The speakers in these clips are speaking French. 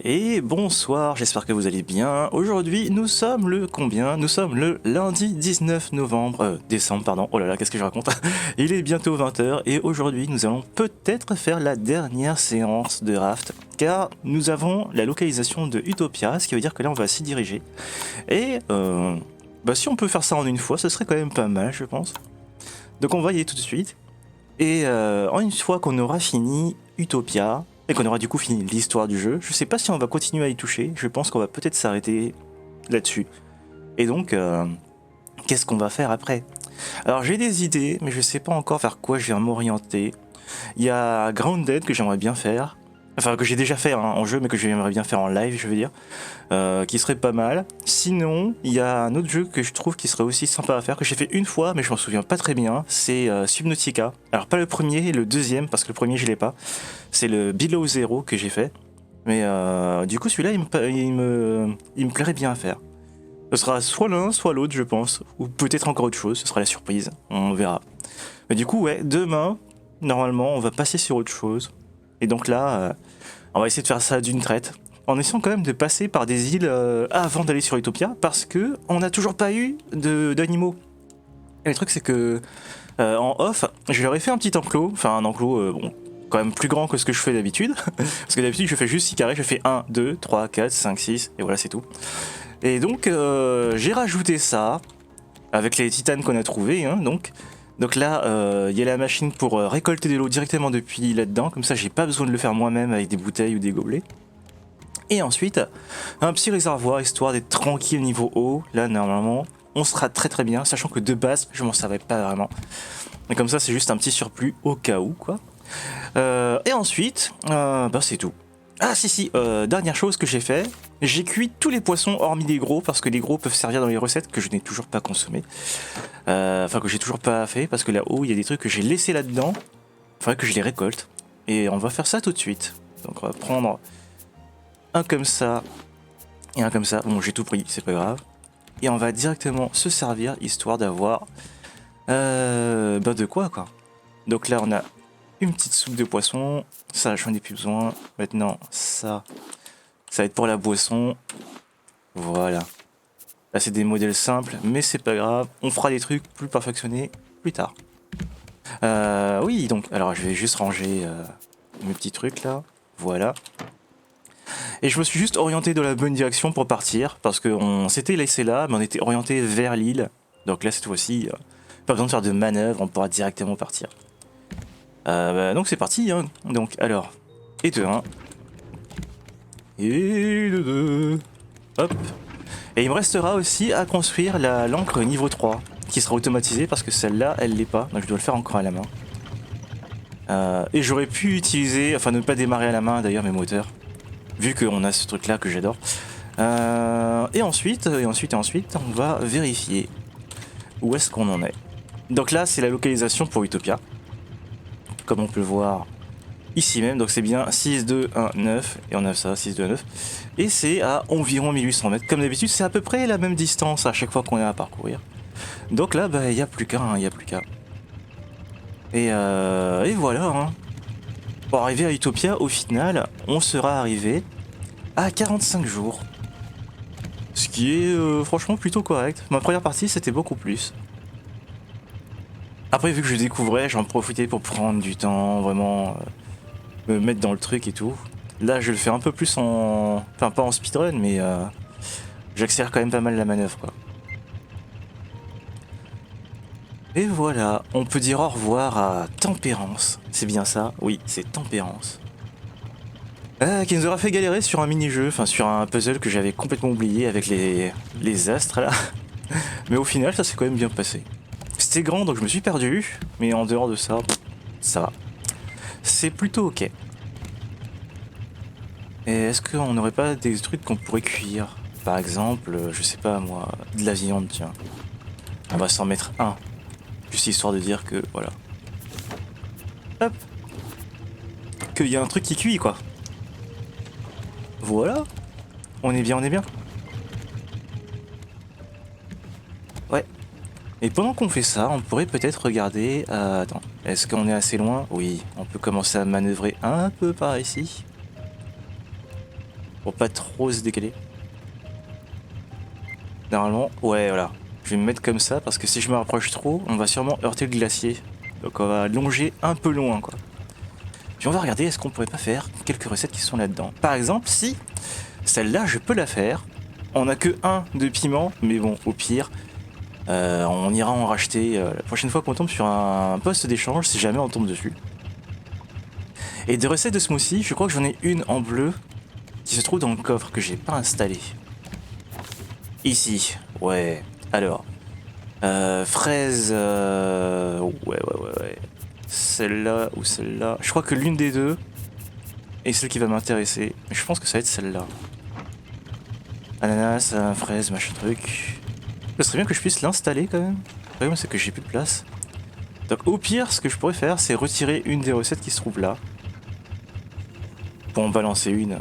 Et bonsoir, j'espère que vous allez bien. Aujourd'hui, nous sommes le combien? Nous sommes le lundi 19 novembre, décembre, pardon. Oh là là, qu'est-ce que je raconte? Il est bientôt 20h et aujourd'hui, nous allons peut-être faire la dernière séance de raft car nous avons la localisation de Utopia, ce qui veut dire que là, on va s'y diriger. Et si on peut faire ça en une fois, ce serait quand même pas mal, je pense. Donc on va y aller tout de suite. Et en une fois qu'on aura fini Utopia, et qu'on aura du coup fini l'histoire du jeu, je sais pas si on va continuer à y toucher, je pense qu'on va peut-être s'arrêter là-dessus. Et donc, qu'est-ce qu'on va faire après? Alors j'ai des idées, mais je sais pas encore vers quoi je vais m'orienter. Il y a Grounded que j'aimerais bien faire, enfin que j'ai déjà fait en jeu, mais que j'aimerais bien faire en live, je veux dire, qui serait pas mal. Sinon, il y a un autre jeu que je trouve qui serait aussi sympa à faire, que j'ai fait une fois, mais je m'en souviens pas très bien, c'est Subnautica. Alors pas le premier, le deuxième, parce que le premier je l'ai pas. C'est le Below Zero que j'ai fait. Mais du coup celui-là il me plairait bien à faire. Ce sera soit l'un, soit l'autre je pense. Ou peut-être encore autre chose, ce sera la surprise, on verra. Mais du coup ouais, demain, normalement on va passer sur autre chose. Et donc là, on va essayer de faire ça d'une traite. En essayant quand même de passer par des îles avant d'aller sur Utopia, parce que on n'a toujours pas eu d'animaux. Et le truc c'est que en off, je leur ai fait un petit enclos, enfin un enclos bon, quand même plus grand que ce que je fais d'habitude, parce que d'habitude je fais juste 6 carrés, je fais 1, 2, 3, 4, 5, 6, et voilà c'est tout. Et donc j'ai rajouté ça, avec les titanes qu'on a trouvés, hein, donc là, il y a la machine pour récolter de l'eau directement depuis là-dedans, comme ça j'ai pas besoin de le faire moi-même avec des bouteilles ou des gobelets. Et ensuite, un petit réservoir histoire d'être tranquille niveau eau. Là, normalement, on sera très très bien, sachant que de base, je m'en servais pas vraiment. Et comme ça, c'est juste un petit surplus au cas où, quoi. Et ensuite, c'est tout. Ah si, dernière chose que j'ai fait, j'ai cuit tous les poissons hormis les gros, parce que les gros peuvent servir dans les recettes que je n'ai toujours pas consommées. Enfin, que j'ai toujours pas fait, parce que là-haut, il y a des trucs que j'ai laissés là-dedans. Il faudrait que je les récolte. Et on va faire ça tout de suite. Donc on va prendre un comme ça et un comme ça. Bon, j'ai tout pris, c'est pas grave. Et on va directement se servir, histoire d'avoir de quoi. Donc là, on a une petite soupe de poisson. Ça, j'en ai plus besoin. Maintenant, ça va être pour la boisson. Voilà. Là, c'est des modèles simples, mais c'est pas grave. On fera des trucs plus perfectionnés plus tard. Oui, donc, alors je vais juste ranger mes petits trucs là. Voilà. Et je me suis juste orienté dans la bonne direction pour partir, parce qu'on s'était laissé là, mais on était orienté vers l'île. Donc là, cette fois-ci, pas besoin de faire de manœuvre, on pourra directement partir. Donc c'est parti, hein. Donc alors, et de 1. Et de 2. Hop. Et il me restera aussi à construire l'encre niveau 3, qui sera automatisée, parce que celle-là, elle l'est pas, donc je dois le faire encore à la main. Et j'aurais pu utiliser, enfin ne pas démarrer à la main d'ailleurs mes moteurs, vu qu'on a ce truc là que j'adore. Et ensuite, on va vérifier où est-ce qu'on en est. Donc là, c'est la localisation pour Utopia, comme on peut le voir ici même. Donc c'est bien 6, 2, 1, 9, et on a ça, 6, 2, 1, 9. Et c'est à environ 1800 mètres. Comme d'habitude, c'est à peu près la même distance à chaque fois qu'on a à parcourir. Donc là, il n'y a plus qu'à, il n'y a plus qu'à. Et voilà, hein. Pour arriver à Utopia, au final, on sera arrivé à 45 jours. Ce qui est franchement plutôt correct. Ma première partie, c'était beaucoup plus. Après, vu que je découvrais, j'en profitais pour prendre du temps, vraiment me mettre dans le truc et tout. Là, je le fais un peu plus en... Enfin, pas en speedrun, mais j'accélère quand même pas mal la manœuvre, quoi. Et voilà, on peut dire au revoir à Tempérance. C'est bien ça? Oui, c'est Tempérance. Qui nous aura fait galérer sur un mini-jeu, enfin sur un puzzle que j'avais complètement oublié avec les astres là. Mais au final, ça s'est quand même bien passé. C'était grand donc je me suis perdu, mais en dehors de ça, ça va. C'est plutôt ok. Et est-ce qu'on n'aurait pas des trucs qu'on pourrait cuire? Par exemple, je sais pas moi, de la viande, tiens. On va s'en mettre un. Juste histoire de dire que, voilà. Hop. Qu'il y a un truc qui cuit, quoi. Voilà. On est bien, on est bien. Ouais. Et pendant qu'on fait ça, on pourrait peut-être regarder... attends, est-ce qu'on est assez loin? Oui, on peut commencer à manœuvrer un peu par ici. Pour pas trop se décaler. Normalement, ouais, voilà. Je vais me mettre comme ça parce que si je me rapproche trop, on va sûrement heurter le glacier. Donc on va longer un peu loin, quoi. Puis on va regarder, est-ce qu'on pourrait pas faire quelques recettes qui sont là-dedans. Par exemple, si celle-là, je peux la faire. On n'a que un de piment, mais bon, au pire, on ira en racheter la prochaine fois qu'on tombe sur un poste d'échange, si jamais on tombe dessus. Et des recettes de smoothie, je crois que j'en ai une en bleu qui se trouve dans le coffre que j'ai pas installé. Ici, ouais. Alors, fraise, ouais. Celle-là ou celle-là. Je crois que l'une des deux est celle qui va m'intéresser. Mais je pense que ça va être celle-là. Ananas, fraise, machin truc. Ce serait bien que je puisse l'installer quand même. Le problème c'est que j'ai plus de place. Donc au pire, ce que je pourrais faire, c'est retirer une des recettes qui se trouve là. Pour en balancer une.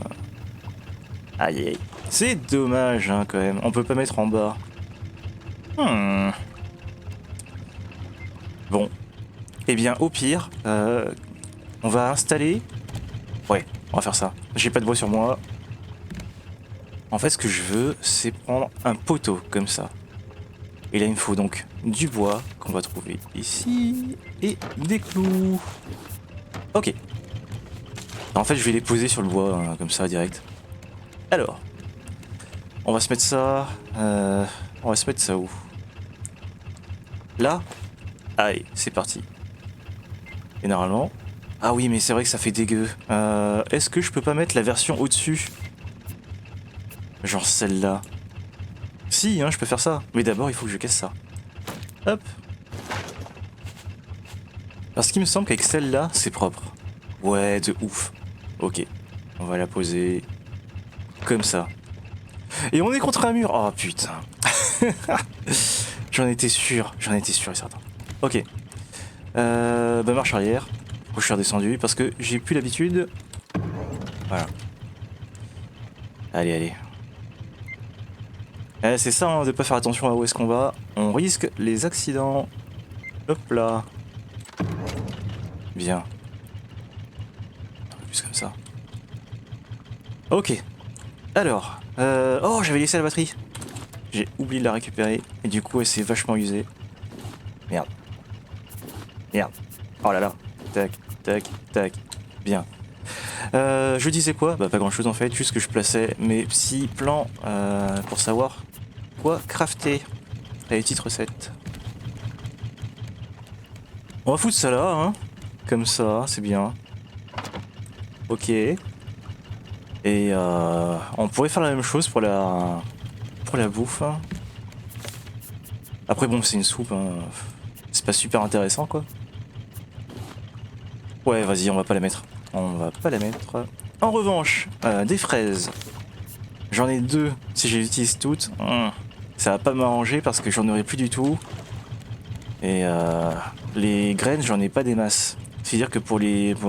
Aïe aïe. C'est dommage hein, quand même. On peut pas mettre en bas. Bon. Eh bien au pire, on va installer... Ouais, on va faire ça. J'ai pas de bois sur moi. En fait, ce que je veux, c'est prendre un poteau comme ça. Et là, il me faut donc du bois qu'on va trouver ici et des clous. Ok. En fait, je vais les poser sur le bois, hein, comme ça, direct. Alors, on va se mettre ça... on va se mettre ça où? Là? Allez, c'est parti. Et normalement... Ah oui, mais c'est vrai que ça fait dégueu. Est-ce que je peux pas mettre la version au-dessus? Genre celle-là. Si, hein, je peux faire ça. Mais d'abord, il faut que je casse ça. Hop. Parce qu'il me semble qu'avec celle-là, c'est propre. Ouais, de ouf. Ok. On va la poser comme ça. Et on est contre un mur. Oh putain. J'en étais sûr et certain. Ok. Bah marche arrière. Je suis redescendu parce que j'ai plus l'habitude. Voilà. Allez. C'est ça, hein, de pas faire attention à où est-ce qu'on va. On risque les accidents. Hop là. Bien. Un peu plus comme ça. Ok. Alors. Oh, j'avais laissé la batterie. J'ai oublié de la récupérer. Et du coup, elle s'est vachement usée. Merde. Oh là là. Tac. Bien. Je disais quoi? Bah pas grand chose en fait, juste que je plaçais mes petits plans pour savoir quoi crafter. Allez, petite recette. On va foutre ça là, hein. Comme ça, c'est bien. Ok. Et on pourrait faire la même chose pour la bouffe. Hein. Après bon, c'est une soupe, hein. C'est pas super intéressant quoi. Ouais, vas-y, on va pas la mettre. En revanche, des fraises. J'en ai deux. Si je les utilise toutes, ça va pas m'arranger parce que j'en aurai plus du tout. Et les graines, j'en ai pas des masses. C'est-à-dire que pour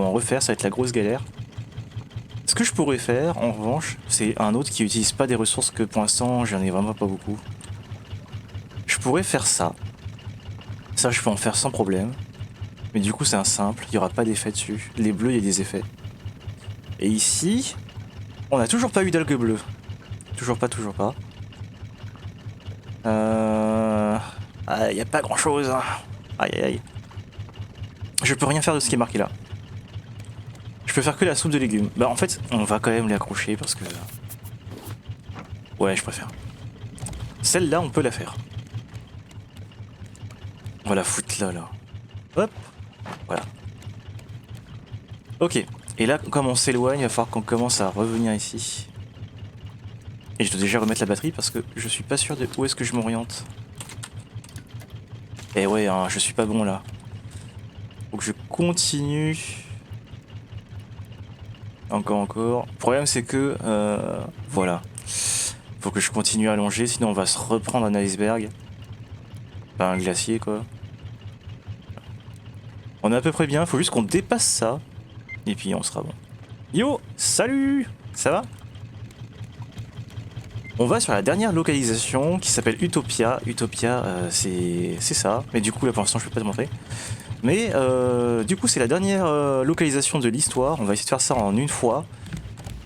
en refaire, ça va être la grosse galère. Ce que je pourrais faire, en revanche, c'est un autre qui utilise pas des ressources que pour l'instant, j'en ai vraiment pas beaucoup. Je pourrais faire ça. Ça, je peux en faire sans problème. Mais du coup, c'est un simple, il n'y aura pas d'effet dessus. Les bleus, il y a des effets. Et ici, on n'a toujours pas eu d'algues bleues. Toujours pas. Il n'y a pas grand chose. Hein. Aïe. Je peux rien faire de ce qui est marqué là. Je peux faire que la soupe de légumes. Bah en fait, on va quand même l'accrocher parce que... Ouais, je préfère. Celle-là, on peut la faire. On va la foutre là. Hop. Voilà. Ok. Et là, comme on s'éloigne, il va falloir qu'on commence à revenir ici. Et je dois déjà remettre la batterie parce que je suis pas sûr de où est-ce que je m'oriente. Et ouais, hein, je suis pas bon là. Faut que je continue. Encore. Le problème c'est que... voilà. Faut que je continue à longer, sinon on va se reprendre un iceberg. Enfin, un glacier quoi. On est à peu près bien, faut juste qu'on dépasse ça. Et puis on sera bon. Yo, salut. Ça va? On va sur la dernière localisation qui s'appelle Utopia. Utopia, c'est ça. Mais du coup, là pour l'instant, je peux pas te montrer. Mais du coup, c'est la dernière localisation de l'histoire. On va essayer de faire ça en une fois.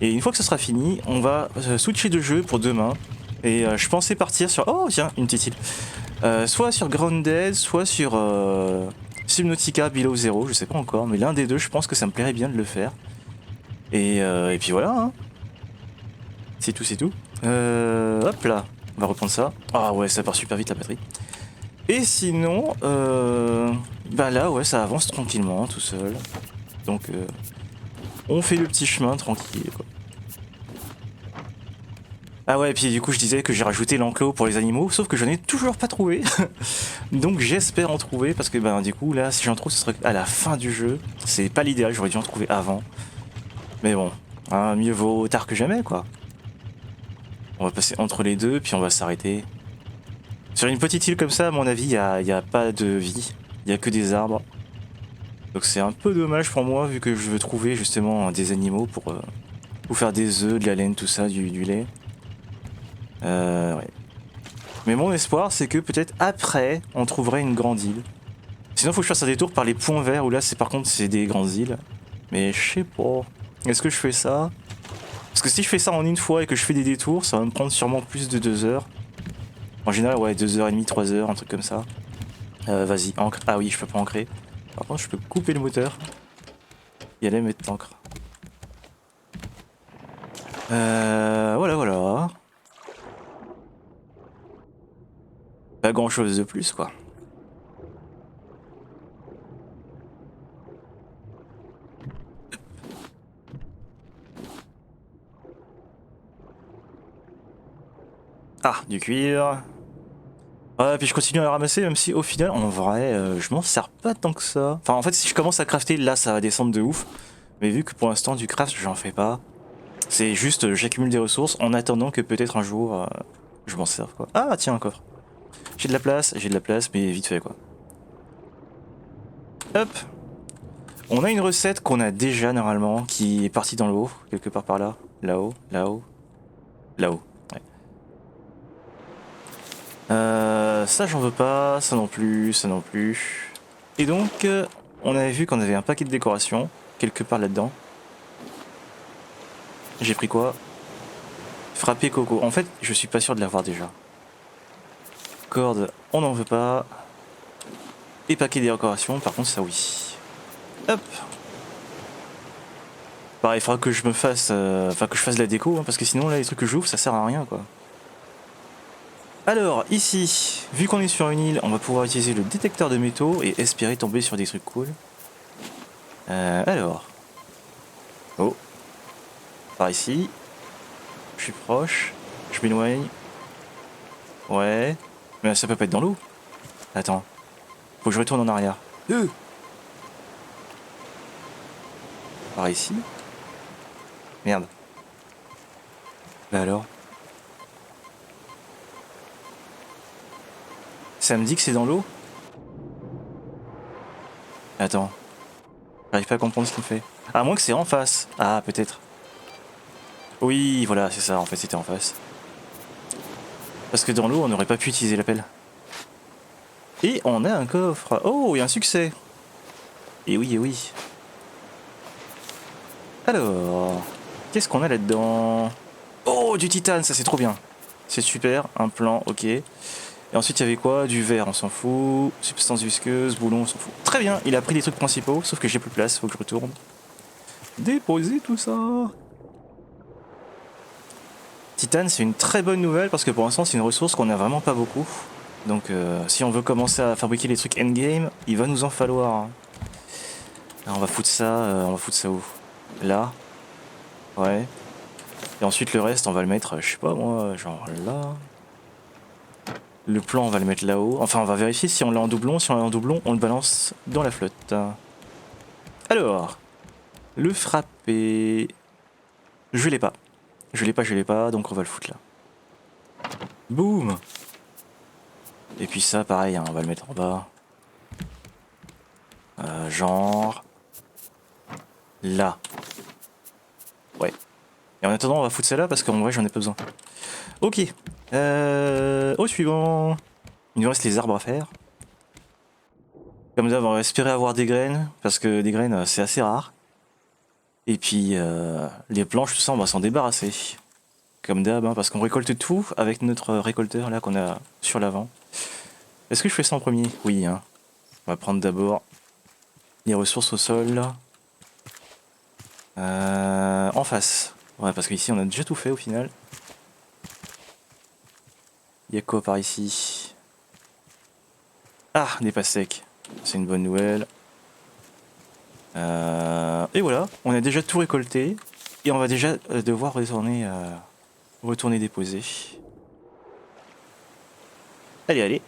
Et une fois que ce sera fini, on va switcher de jeu pour demain. Et je pensais partir sur... Oh tiens, une petite île. Soit sur Grounded, soit sur Subnautica Below Zero, je sais pas encore. Mais l'un des deux, je pense que ça me plairait bien de le faire. Et puis voilà, hein. C'est tout, c'est tout. Hop là, on va reprendre ça. Ah ouais, ça part super vite la batterie. Et sinon, bah là, ouais, ça avance tranquillement, tout seul. Donc, on fait le petit chemin tranquille, quoi. Ah ouais, et puis du coup, je disais que j'ai rajouté l'enclos pour les animaux, sauf que je n'en ai toujours pas trouvé. Donc, j'espère en trouver, parce que, bah, du coup, là, si j'en trouve, ce serait à la fin du jeu. C'est pas l'idéal, j'aurais dû en trouver avant. Mais bon, hein, mieux vaut tard que jamais, quoi. On va passer entre les deux, puis on va s'arrêter. Sur une petite île comme ça, à mon avis, il y a pas de vie. Il y a que des arbres. Donc c'est un peu dommage pour moi, vu que je veux trouver justement des animaux pour faire des œufs, de la laine, tout ça, du lait. Ouais. Mais mon espoir, c'est que peut-être après, on trouverait une grande île. Sinon, faut que je fasse un détour par les points verts, où là, c'est par contre, c'est des grandes îles. Mais je sais pas. Est-ce que je fais ça? Parce que si je fais ça en une fois et que je fais des détours, ça va me prendre sûrement plus de 2 heures. En général, ouais, 2h30, 3 heures, un truc comme ça. Vas-y, ancre. Ah oui, je peux pas ancrer. Par contre, je peux couper le moteur. Y aller mettre l'ancre. Voilà, voilà. Pas grand chose de plus, quoi. Ah, du cuir. Ouais, puis je continue à le ramasser, même si au final, en vrai, je m'en sers pas tant que ça. Enfin, en fait, si je commence à crafter, là, ça va descendre de ouf. Mais vu que pour l'instant, du craft, j'en fais pas. C'est juste, j'accumule des ressources en attendant que peut-être un jour, je m'en serve, quoi. Ah, tiens, un coffre. J'ai de la place, mais vite fait, quoi. Hop. On a une recette qu'on a déjà, normalement, qui est partie dans l'eau, quelque part par là. Là-haut, là-haut, là-haut. Ouais. Ça j'en veux pas, ça non plus, ça non plus. Et donc, on avait vu qu'on avait un paquet de décoration, quelque part là-dedans. J'ai pris quoi? Frapper coco. En fait, je suis pas sûr de l'avoir déjà. Corde, on n'en veut pas. Et paquet de décoration, par contre ça oui. Hop. Pareil, il faudra que je me fasse... Enfin, que je fasse de la déco, hein, parce que sinon là, les trucs que j'ouvre, ça sert à rien, quoi. Alors, ici, vu qu'on est sur une île, on va pouvoir utiliser le détecteur de métaux et espérer tomber sur des trucs cool. Alors. Oh. Par ici. Je suis proche. Je m'éloigne. Ouais. Mais ça peut pas être dans l'eau. Attends. Faut que je retourne en arrière. Par ici. Merde. Bah alors. Ça me dit que c'est dans l'eau? Attends. J'arrive pas à comprendre ce qu'il fait. À moins que c'est en face. Ah, peut-être. Oui, voilà, c'est ça. En fait, c'était en face. Parce que dans l'eau, on n'aurait pas pu utiliser la pelle. Et on a un coffre. Oh, il y a un succès. Et oui, et oui. Alors, qu'est-ce qu'on a là-dedans? Oh, du titane, ça c'est trop bien. C'est super, un plan, ok. Et ensuite, il y avait quoi? Du verre, on s'en fout. Substance visqueuse, boulon, on s'en fout. Très bien, il a pris les trucs principaux, sauf que j'ai plus de place, faut que je retourne. Déposer tout ça. Titane, c'est une très bonne nouvelle parce que pour l'instant, c'est une ressource qu'on a vraiment pas beaucoup. Donc, si on veut commencer à fabriquer les trucs endgame, il va nous en falloir. Alors, on va foutre ça où? Là. Ouais. Et ensuite, le reste, on va le mettre, je sais pas moi, genre là. Le plan, on va le mettre là-haut. Enfin, on va vérifier si on l'a en doublon. Si on l'a en doublon, on le balance dans la flotte. Alors, le frapper. Je l'ai pas. Je l'ai pas, donc on va le foutre là. Boum! Et puis ça, pareil, hein, on va le mettre en bas. Genre... Là. Ouais. Et en attendant, on va foutre ça là parce qu'en vrai, j'en ai pas besoin. Ok. Au suivant. Il nous reste les arbres à faire. Comme d'hab, on va espérer avoir des graines, parce que des graines, c'est assez rare. Et puis les planches, tout ça, on va s'en débarrasser. Comme d'hab, hein, parce qu'on récolte tout avec notre récolteur là qu'on a sur l'avant. Est-ce que je fais ça en premier? Oui, hein. On va prendre d'abord les ressources au sol là. En face. Ouais, parce qu'ici on a déjà tout fait au final. Il y a quoi par ici? Ah, des pastèques. C'est une bonne nouvelle. Et voilà, on a déjà tout récolté. Et on va déjà devoir retourner déposer. Allez, allez.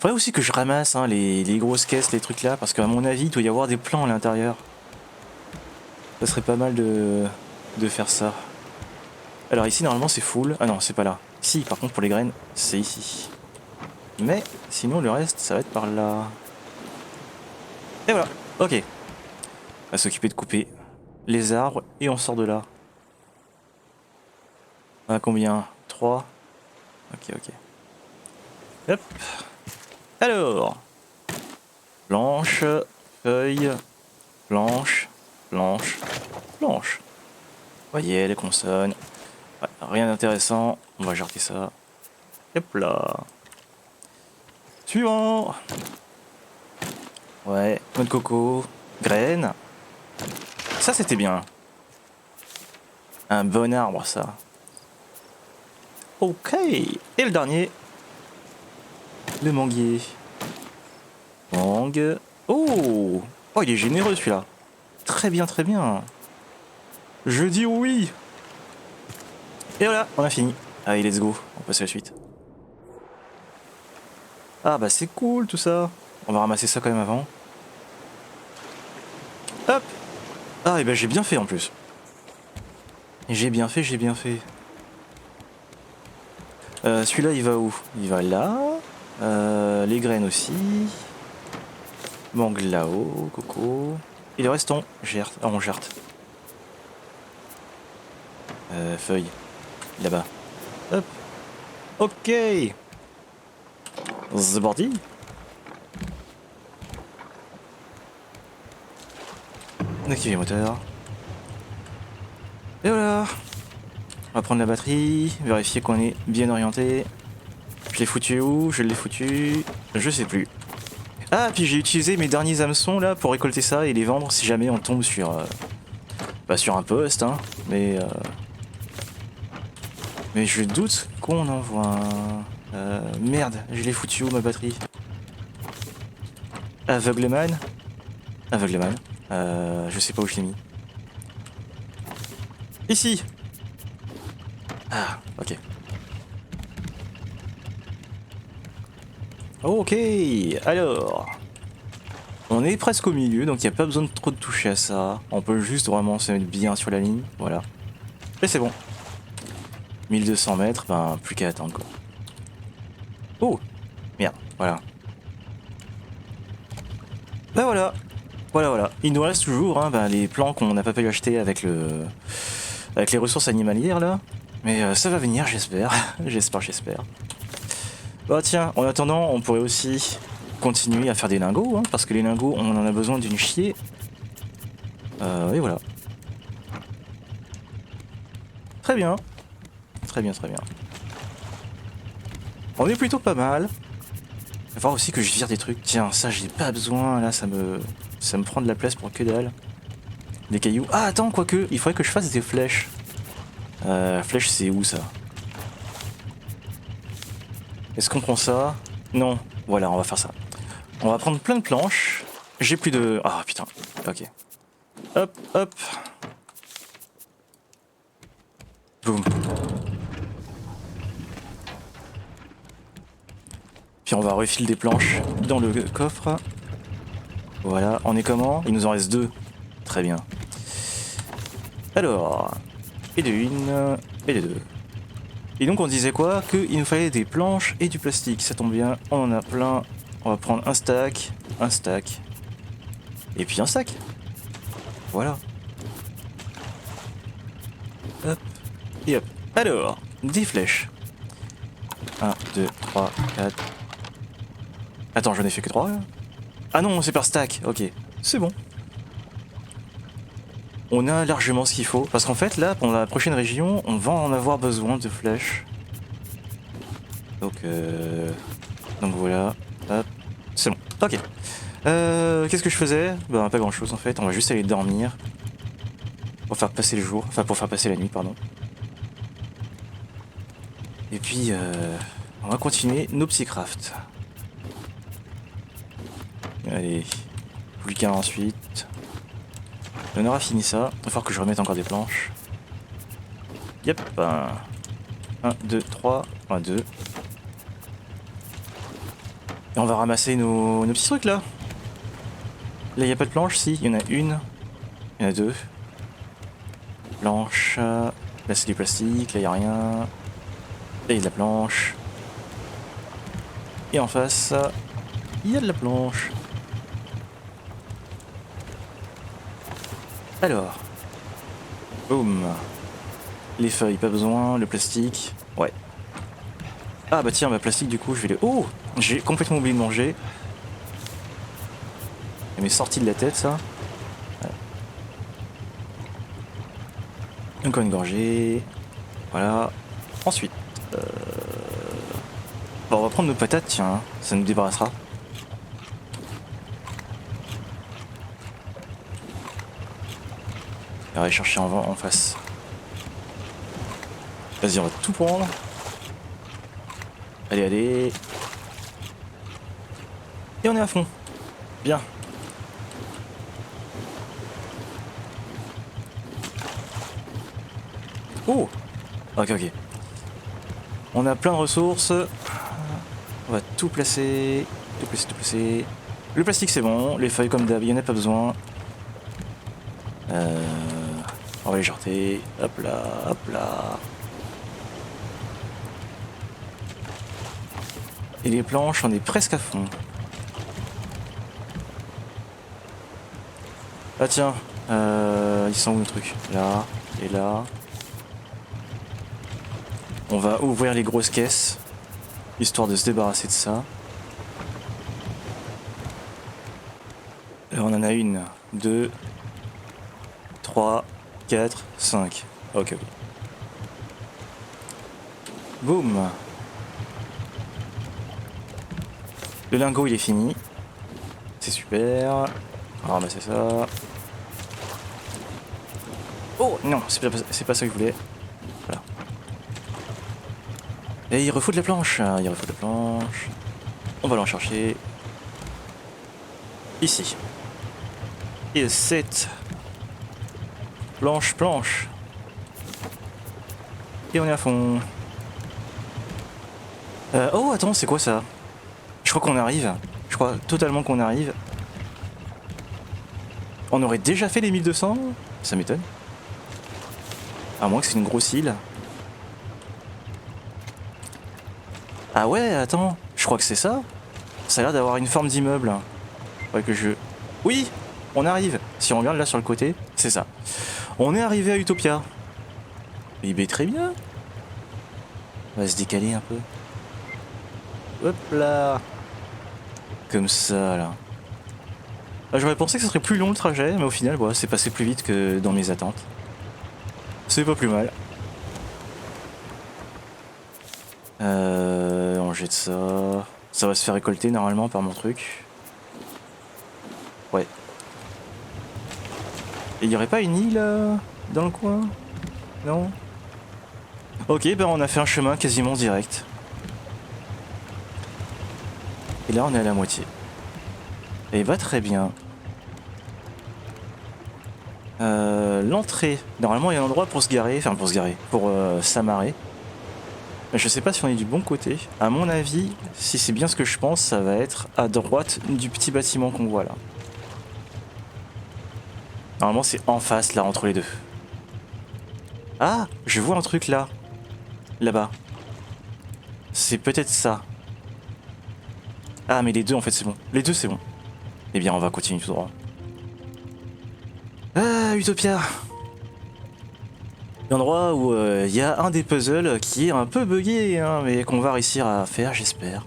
Faudrait aussi que je ramasse hein, les grosses caisses, les trucs là, parce qu'à mon avis, il doit y avoir des plans à l'intérieur. Ça serait pas mal de faire ça. Alors ici, normalement, c'est full. Ah non, c'est pas là. Si, par contre, pour les graines, c'est ici. Mais sinon, le reste, ça va être par là. Et voilà, ok. On va s'occuper de couper les arbres et on sort de là. On a combien? 3. Ok, ok. Hop. Alors. Planche, feuille, planche, planche, planche. Voyez les consonnes. Ouais, rien d'intéressant. On va jarter ça. Hop là. Suivant. Ouais, noix de coco, graines. Ça c'était bien. Un bon arbre ça. Ok. Et le dernier. Le manguier. Mangue. Oh. Oh, il est généreux celui-là. Très bien, très bien. Je dis oui. Et voilà, on a fini. Allez, let's go. On passe à la suite. Ah bah c'est cool tout ça. On va ramasser ça quand même avant. Hop. Ah et bah j'ai bien fait en plus. J'ai bien fait, j'ai bien fait. Celui-là il va où? Il va là. Les graines aussi. Mangue là-haut, coco. Et le reste on gerte. Ah, on gerte. Feuille. Là-bas. Hop. Ok. C'est parti. On active les moteurs. Et voilà. On va prendre la batterie, vérifier qu'on est bien orienté. Je l'ai foutu où? Je l'ai foutu... Je sais plus. Ah, puis j'ai utilisé mes derniers hameçons là pour récolter ça et les vendre si jamais on tombe sur... bah sur un poste, hein. Mais je doute qu'on en voit un... merde, je l'ai foutu où ma batterie? Aveugleman? Aveugleman. Je sais pas où je l'ai mis. Ici! Ah, ok. Ok, alors... On est presque au milieu, donc il n'y a pas besoin de trop de toucher à ça. On peut juste vraiment se mettre bien sur la ligne, voilà. Et c'est bon. 1200 mètres, ben plus qu'à attendre quoi. Oh! Merde, voilà. Ben voilà. Voilà, voilà. Il nous reste toujours hein, ben, les plans qu'on n'a pas pu acheter avec les ressources animalières là. Mais ça va venir, j'espère. j'espère. Bah tiens, en attendant, on pourrait aussi continuer à faire des lingots, hein, parce que les lingots, on en a besoin d'une chier. Et voilà. Très bien. Très bien, très bien. On est plutôt pas mal. Il va falloir aussi que je vire des trucs. Tiens, ça j'ai pas besoin, là ça me prend de la place pour que dalle. Des cailloux. Ah attends, quoique, il faudrait que je fasse des flèches. Flèches c'est où ça? Est-ce qu'on prend ça? Non. Voilà, on va faire ça. On va prendre plein de planches. J'ai plus de... Ah putain. Ok. Hop, hop. Boum. Puis on va refiler des planches dans le coffre. Voilà, on est comment? Il nous en reste 2. Très bien. Alors, et de une, et de 2. Et donc on disait quoi? Qu'il nous fallait des planches et du plastique. Ça tombe bien, on en a plein. On va prendre un stack, et puis un stack. Voilà. Hop, et hop. Alors, des flèches. 1, 2, 3, 4. Attends, j'en ai fait que 3 là. Ah non, c'est par stack, ok. C'est bon. On a largement ce qu'il faut. Parce qu'en fait, là, pour la prochaine région, on va en avoir besoin de flèches. Donc voilà. Hop. C'est bon. Ok. Qu'est-ce que je faisais? Bah, pas grand-chose en fait. On va juste aller dormir. Pour faire passer le jour. Enfin, pour faire passer la nuit, pardon. Et puis, on va continuer nos psycrafts. Allez. Plus qu'un ensuite. On aura fini ça. Il va falloir que je remette encore des planches. Yep. 1, 2, 3. 1, 2. Et on va ramasser nos petits trucs là. Là, il n'y a pas de planche? Si, il y en a une. Il y en a deux. Planche. Là, c'est du plastique. Là, il n'y a rien. Là, il y a de la planche. Et en face, il y a de la planche. Alors. Boum. Les feuilles, pas besoin. Le plastique. Ouais. Ah bah tiens, bah plastique du coup, je vais les... Oh! J'ai complètement oublié de manger. Ça m'est sorti de la tête, ça. Ouais. Encore une gorgée. Voilà. Ensuite... Bon, on va prendre nos patates, tiens. Ça nous débarrassera. On va aller chercher en face. Vas-y, on va tout prendre. Allez, allez. Et on est à fond. Bien. Oh! Ok, ok. On a plein de ressources. On va tout placer. Tout placer, tout placer. Le plastique, c'est bon. Les feuilles, comme d'hab, il n'y en a pas besoin. On va les jeter. Hop là, hop là. Et les planches, on est presque à fond. Ah tiens, ils sont où le truc? Là et là. On va ouvrir les grosses caisses, histoire de se débarrasser de ça. Là on en a une, 2, 3, 4, 5. Ok, ok. Boum. Le lingot il est fini. C'est super. On va ramasser ça. Oh non, c'est pas ça que je voulais. Voilà. Et il refout de la planche. Il refout de la planche. On va l'en chercher. Ici. Et 7. Planche, planche. Et on est à fond. Oh attends, c'est quoi ça? Je crois qu'on arrive. Je crois totalement qu'on arrive. On aurait déjà fait les 1200? Ça m'étonne. À moins que c'est une grosse île. Ah ouais, attends. Je crois que c'est ça. Ça a l'air d'avoir une forme d'immeuble. Ouais, que je... Oui, on arrive. Si on regarde là sur le côté, c'est ça. On est arrivé à Utopia. Eh bien, très bien. On va se décaler un peu. Hop là. Comme ça, là. Ah, j'aurais pensé que ce serait plus long le trajet, mais au final, voilà, c'est passé plus vite que dans mes attentes. C'est pas plus mal. On jette ça. Ça va se faire récolter normalement par mon truc. Ouais. Et il y aurait pas une île dans le coin? Non? Ok, ben on a fait un chemin quasiment direct. Et là on est à la moitié. Et va très bien. L'entrée. Normalement il y a un endroit pour se garer. Enfin pour se garer. Pour s'amarrer. Mais je sais pas si on est du bon côté. À mon avis, si c'est bien ce que je pense, ça va être à droite du petit bâtiment qu'on voit là. Normalement c'est en face là entre les deux. Ah, je vois un truc là. Là-bas. C'est peut-être ça. Ah mais les deux en fait c'est bon. Les deux c'est bon. Eh bien on va continuer tout droit. Ah, Utopia. L'endroit où il y a un des puzzles qui est un peu buggé, hein, mais qu'on va réussir à faire, j'espère.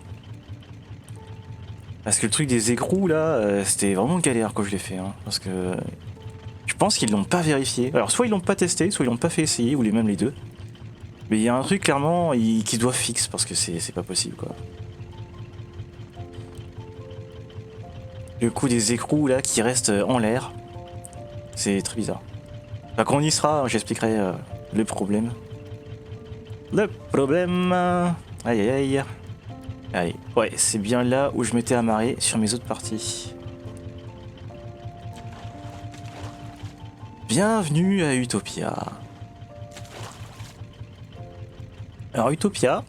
Parce que le truc des écrous là, c'était vraiment galère quand je l'ai fait. Hein, parce que pense qu'ils l'ont pas vérifié. Alors soit ils l'ont pas testé, soit ils l'ont pas fait essayer, ou même les deux. Mais il y a un truc clairement qui doit fixe parce que c'est pas possible quoi. Le coup des écrous là qui restent en l'air, c'est très bizarre. Enfin, quand on y sera, j'expliquerai le problème. Le problème. Aïe aïe aïe. Allez, ouais, c'est bien là où je m'étais amarré sur mes autres parties. Bienvenue à Utopia. Alors Utopia,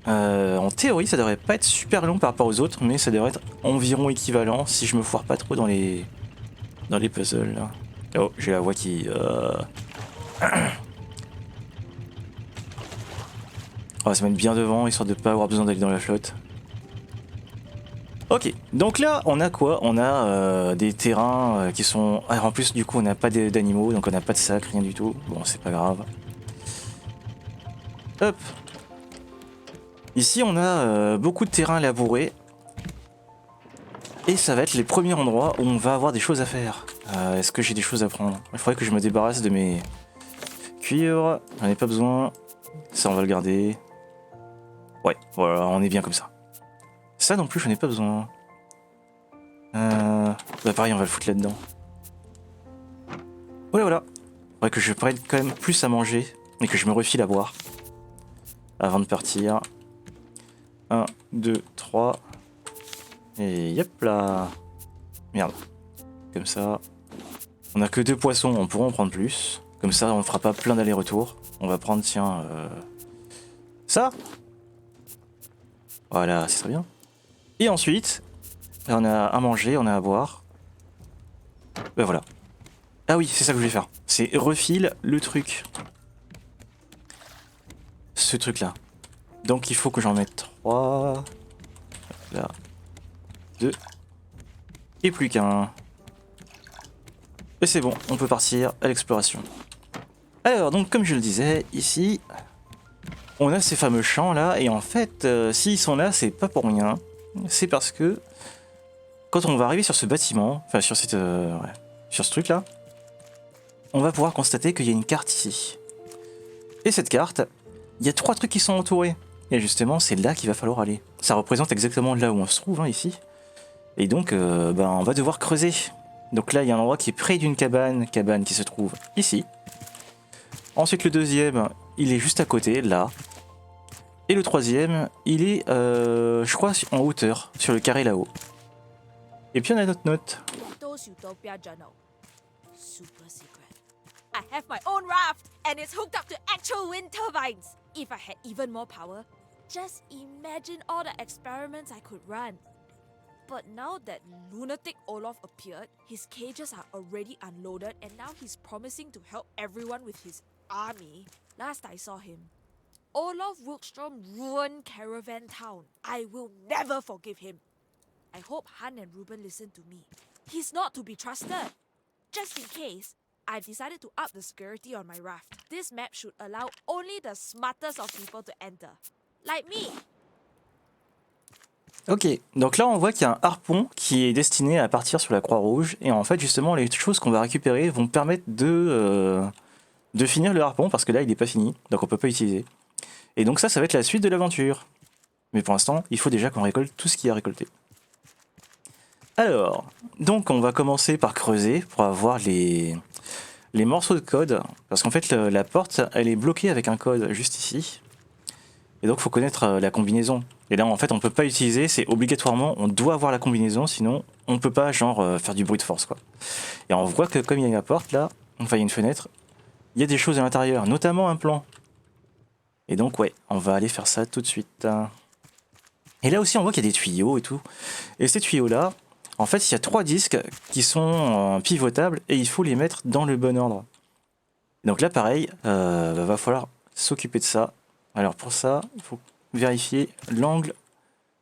en théorie ça devrait pas être super long par rapport aux autres, mais ça devrait être environ équivalent si je me foire pas trop dans les puzzles là. Oh, j'ai la voix qui... On va se mettre bien devant histoire de pas avoir besoin d'aller dans la flotte. Ok, donc là on a quoi? On a des terrains qui sont... Ah, en plus du coup on n'a pas d'animaux, donc on n'a pas de sac, rien du tout. Bon, c'est pas grave. Hop. Ici on a beaucoup de terrains labourés. Et ça va être les premiers endroits où on va avoir des choses à faire. Est-ce que j'ai des choses à prendre? Il faudrait que je me débarrasse de mes cuivres. J'en ai pas besoin. Ça on va le garder. Ouais, voilà, on est bien comme ça. Ça non plus j'en ai pas besoin. Bah pareil on va le foutre là-dedans. Voilà voilà. Faudrait que je prenne quand même plus à manger et que je me refile à boire. Avant de partir. 1, 2, 3. Et yep là. Merde. Comme ça. On a que 2 poissons, on pourra en prendre plus. Comme ça on ne fera pas plein d'allers-retours. On va prendre, tiens, ça. Voilà, c'est très bien. Et ensuite, on a à manger, on a à boire. Ben voilà. Ah oui, c'est ça que je voulais faire. C'est refile le truc. Ce truc là. Donc il faut que j'en mette 3. Là. 2. Et plus qu'un. Et c'est bon, on peut partir à l'exploration. Alors, donc comme je le disais, ici, on a ces fameux champs là, et en fait, s'ils sont là, c'est pas pour rien. C'est parce que quand on va arriver sur ce bâtiment, enfin sur cette, ouais, sur ce truc là, on va pouvoir constater qu'il y a une carte ici. Et cette carte, il y a 3 trucs qui sont entourés. Et justement, c'est là qu'il va falloir aller. Ça représente exactement là où on se trouve, hein, ici. Et donc, ben, on va devoir creuser. Donc là, il y a un endroit qui est près d'une cabane qui se trouve ici. Ensuite, le deuxième, il est juste à côté, là. Et le troisième, il est, je crois, en hauteur, sur le carré là-haut. Et puis on a notre note. Super secret. I have my own raft and it's hooked up to actual wind turbines. If I had even more power, just imagine all the experiments I could run. But now that lunatic Olaf appeared, his cages are already unloaded and now he's promising to help everyone with his army. Last I saw him, Olaf Wilkstrom ruined Caravan Town. I will never forgive him. I hope Han and Ruben listen to me. He's not to be trusted. Just in case, I've decided to up the security on my raft. This map should allow only the smartest of people to enter. Like me. Ok, donc là on voit qu'il y a un harpon qui est destiné à partir sur la Croix-Rouge. Et en fait justement les choses qu'on va récupérer vont permettre de finir le harpon parce que là il n'est pas fini, donc on peut pas l'utiliser. Et donc ça va être la suite de l'aventure. Mais pour l'instant, il faut déjà qu'on récolte tout ce qu'il y a récolté. Alors, donc on va commencer par creuser pour avoir les morceaux de code. Parce qu'en fait la porte elle est bloquée avec un code juste ici. Et donc il faut connaître la combinaison. Et là en fait on peut pas utiliser, c'est obligatoirement, on doit avoir la combinaison, sinon on peut pas genre faire du bruit de force quoi. Et on voit que comme il y a une porte là, enfin il y a une fenêtre, il y a des choses à l'intérieur, notamment un plan. Et donc ouais, on va aller faire ça tout de suite. Et là aussi on voit qu'il y a des tuyaux et tout. Et ces tuyaux là, en fait il y a 3 disques qui sont pivotables et il faut les mettre dans le bon ordre. Donc là pareil, va falloir s'occuper de ça. Alors pour ça, il faut vérifier l'angle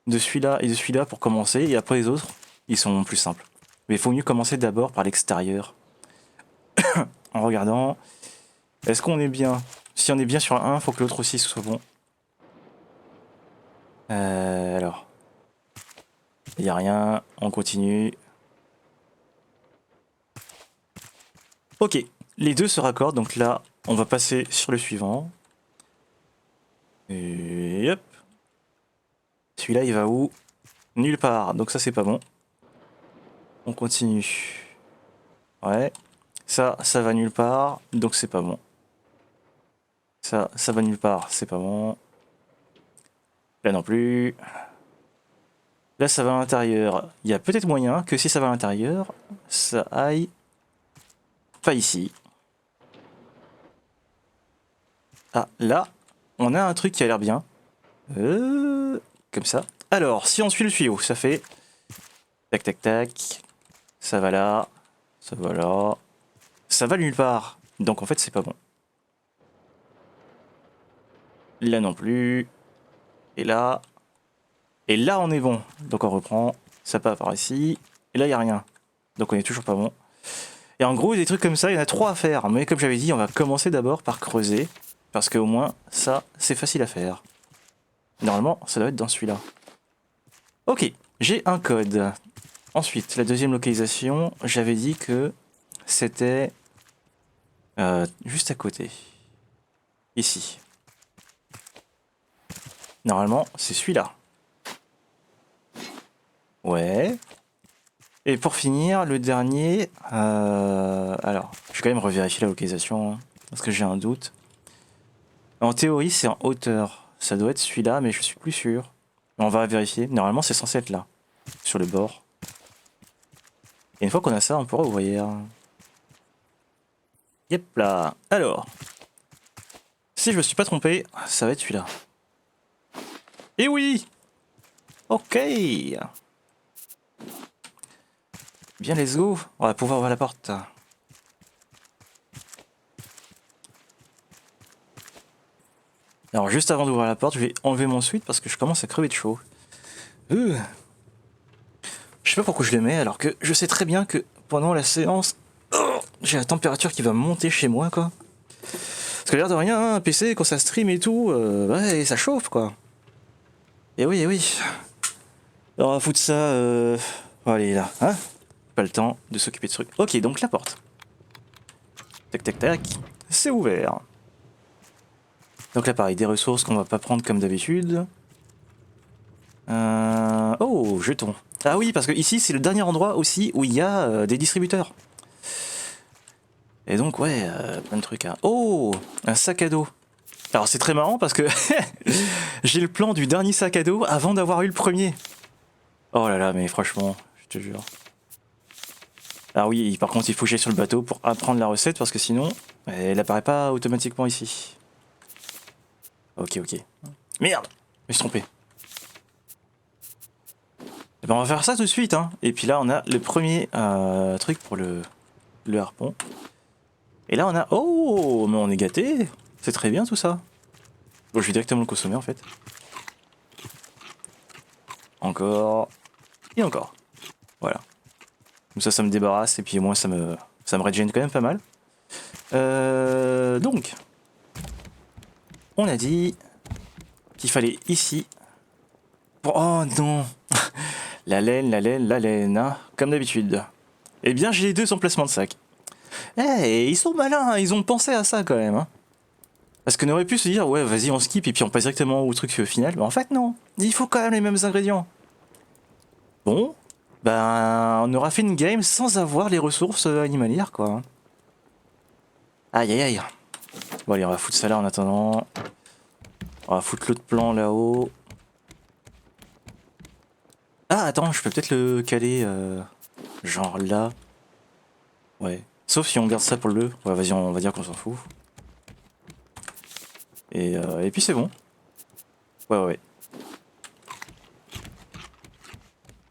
de celui-là et de celui-là pour commencer. Et après les autres, ils sont plus simples. Mais il faut mieux commencer d'abord par l'extérieur. En regardant, est-ce qu'on est bien? Si on est bien sur un, il faut que l'autre aussi soit bon. Alors, il n'y a rien, on continue. Ok, les deux se raccordent, donc là, on va passer sur le suivant. Et hop. Celui-là, il va où? Nulle part, donc ça c'est pas bon. On continue. Ouais. Ça va nulle part, donc c'est pas bon. Ça va nulle part, c'est pas bon. Là non plus. Là ça va à l'intérieur. Il y a peut-être moyen que si ça va à l'intérieur, ça aille pas ici. Ah, là, on a un truc qui a l'air bien. Comme ça. Alors, si on suit le tuyau, ça fait... Tac, tac, tac. Ça va là. Ça va là. Ça va nulle part. Donc en fait, c'est pas bon. Là non plus. Et là. Et là, on est bon. Donc on reprend. Ça part par ici. Et là, il n'y a rien. Donc on est toujours pas bon. Et en gros, des trucs comme ça, il y en a 3 à faire. Mais comme j'avais dit, on va commencer d'abord par creuser. Parce qu'au moins, ça, c'est facile à faire. Normalement, ça doit être dans celui-là. Ok, j'ai un code. Ensuite, la deuxième localisation, j'avais dit que c'était juste à côté. Ici. Normalement, c'est celui-là. Ouais. Et pour finir, le dernier... alors, je vais quand même revérifier la localisation, hein, parce que j'ai un doute. En théorie, c'est en hauteur. Ça doit être celui-là, mais je suis plus sûr. On va vérifier. Normalement, c'est censé être là, sur le bord. Et une fois qu'on a ça, on pourra ouvrir. Yep là. Alors, si je me suis pas trompé, ça va être celui-là. Et oui! Ok! Bien, let's go. On va pouvoir ouvrir la porte. Alors, juste avant d'ouvrir la porte, je vais enlever mon sweat parce que je commence à crever de chaud. Je sais pas pourquoi je le mets alors que je sais très bien que pendant la séance, j'ai la température qui va monter chez moi, quoi. Parce que l'air de rien, hein, un PC, quand ça stream et tout, ouais, ça chauffe, quoi. Et oui, et oui. Alors, on va foutre ça, allez, là, hein. Pas le temps de s'occuper de ce truc. Ok, donc la porte. Tac, tac, tac. C'est ouvert. Donc là, pareil, des ressources qu'on va pas prendre comme d'habitude. Oh, jetons. Ah oui, parce que ici, c'est le dernier endroit aussi où il y a des distributeurs. Et donc, ouais, plein de trucs. Hein. Oh, un sac à dos. Alors, c'est très marrant parce que j'ai le plan du dernier sac à dos avant d'avoir eu le premier. Oh là là, mais franchement, je te jure. Ah oui, par contre, il faut que j'aille sur le bateau pour apprendre la recette parce que sinon, elle apparaît pas automatiquement ici. Ok, ok. Merde, je me suis trompé. Eh ben, on va faire ça tout de suite, hein. Et puis là, on a le premier truc pour le harpon. Et là, on a... Oh, mais on est gâté. C'est très bien tout ça. Bon, je vais directement le consommer en fait. Encore. Et encore. Voilà. Comme ça me débarrasse et puis moi ça me régène quand même pas mal. Donc, on a dit qu'il fallait ici. Oh non. La laine, la laine, la laine, hein, comme d'habitude. Eh bien, j'ai les deux emplacements de sac. Eh, ils sont malins, hein, ils ont pensé à ça quand même. Hein. Parce qu'on aurait pu se dire, ouais, vas-y, on skip et puis on passe directement au truc final. Mais en fait, non. Il faut quand même les mêmes ingrédients. Bon, ben, on aura fait une game sans avoir les ressources animalières, quoi. Aïe, aïe, aïe. Bon, allez, on va foutre ça là en attendant. On va foutre l'autre plan là-haut. Ah, attends, je peux peut-être le caler, genre là. Ouais. Sauf si on garde ça pour le... Ouais, vas-y, on va dire qu'on s'en fout. Et puis c'est bon. Ouais, ouais, ouais.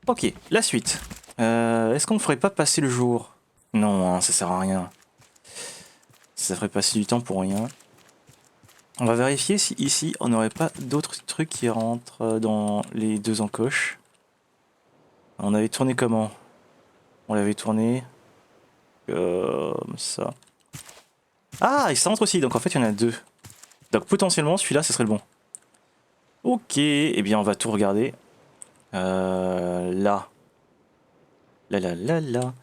Ok, la suite. Est-ce qu'on ferait pas passer le jour? Non, hein, ça sert à rien. Ça ferait passer du temps pour rien. On va vérifier si ici on n'aurait pas d'autres trucs qui rentrent dans les deux encoches. On avait tourné comment? On l'avait tourné comme ça. Ah, et ça rentre aussi, donc en fait il y en a deux. Donc potentiellement celui-là ce serait le bon. Ok, eh bien on va tout regarder. Là. Là, là, là, là.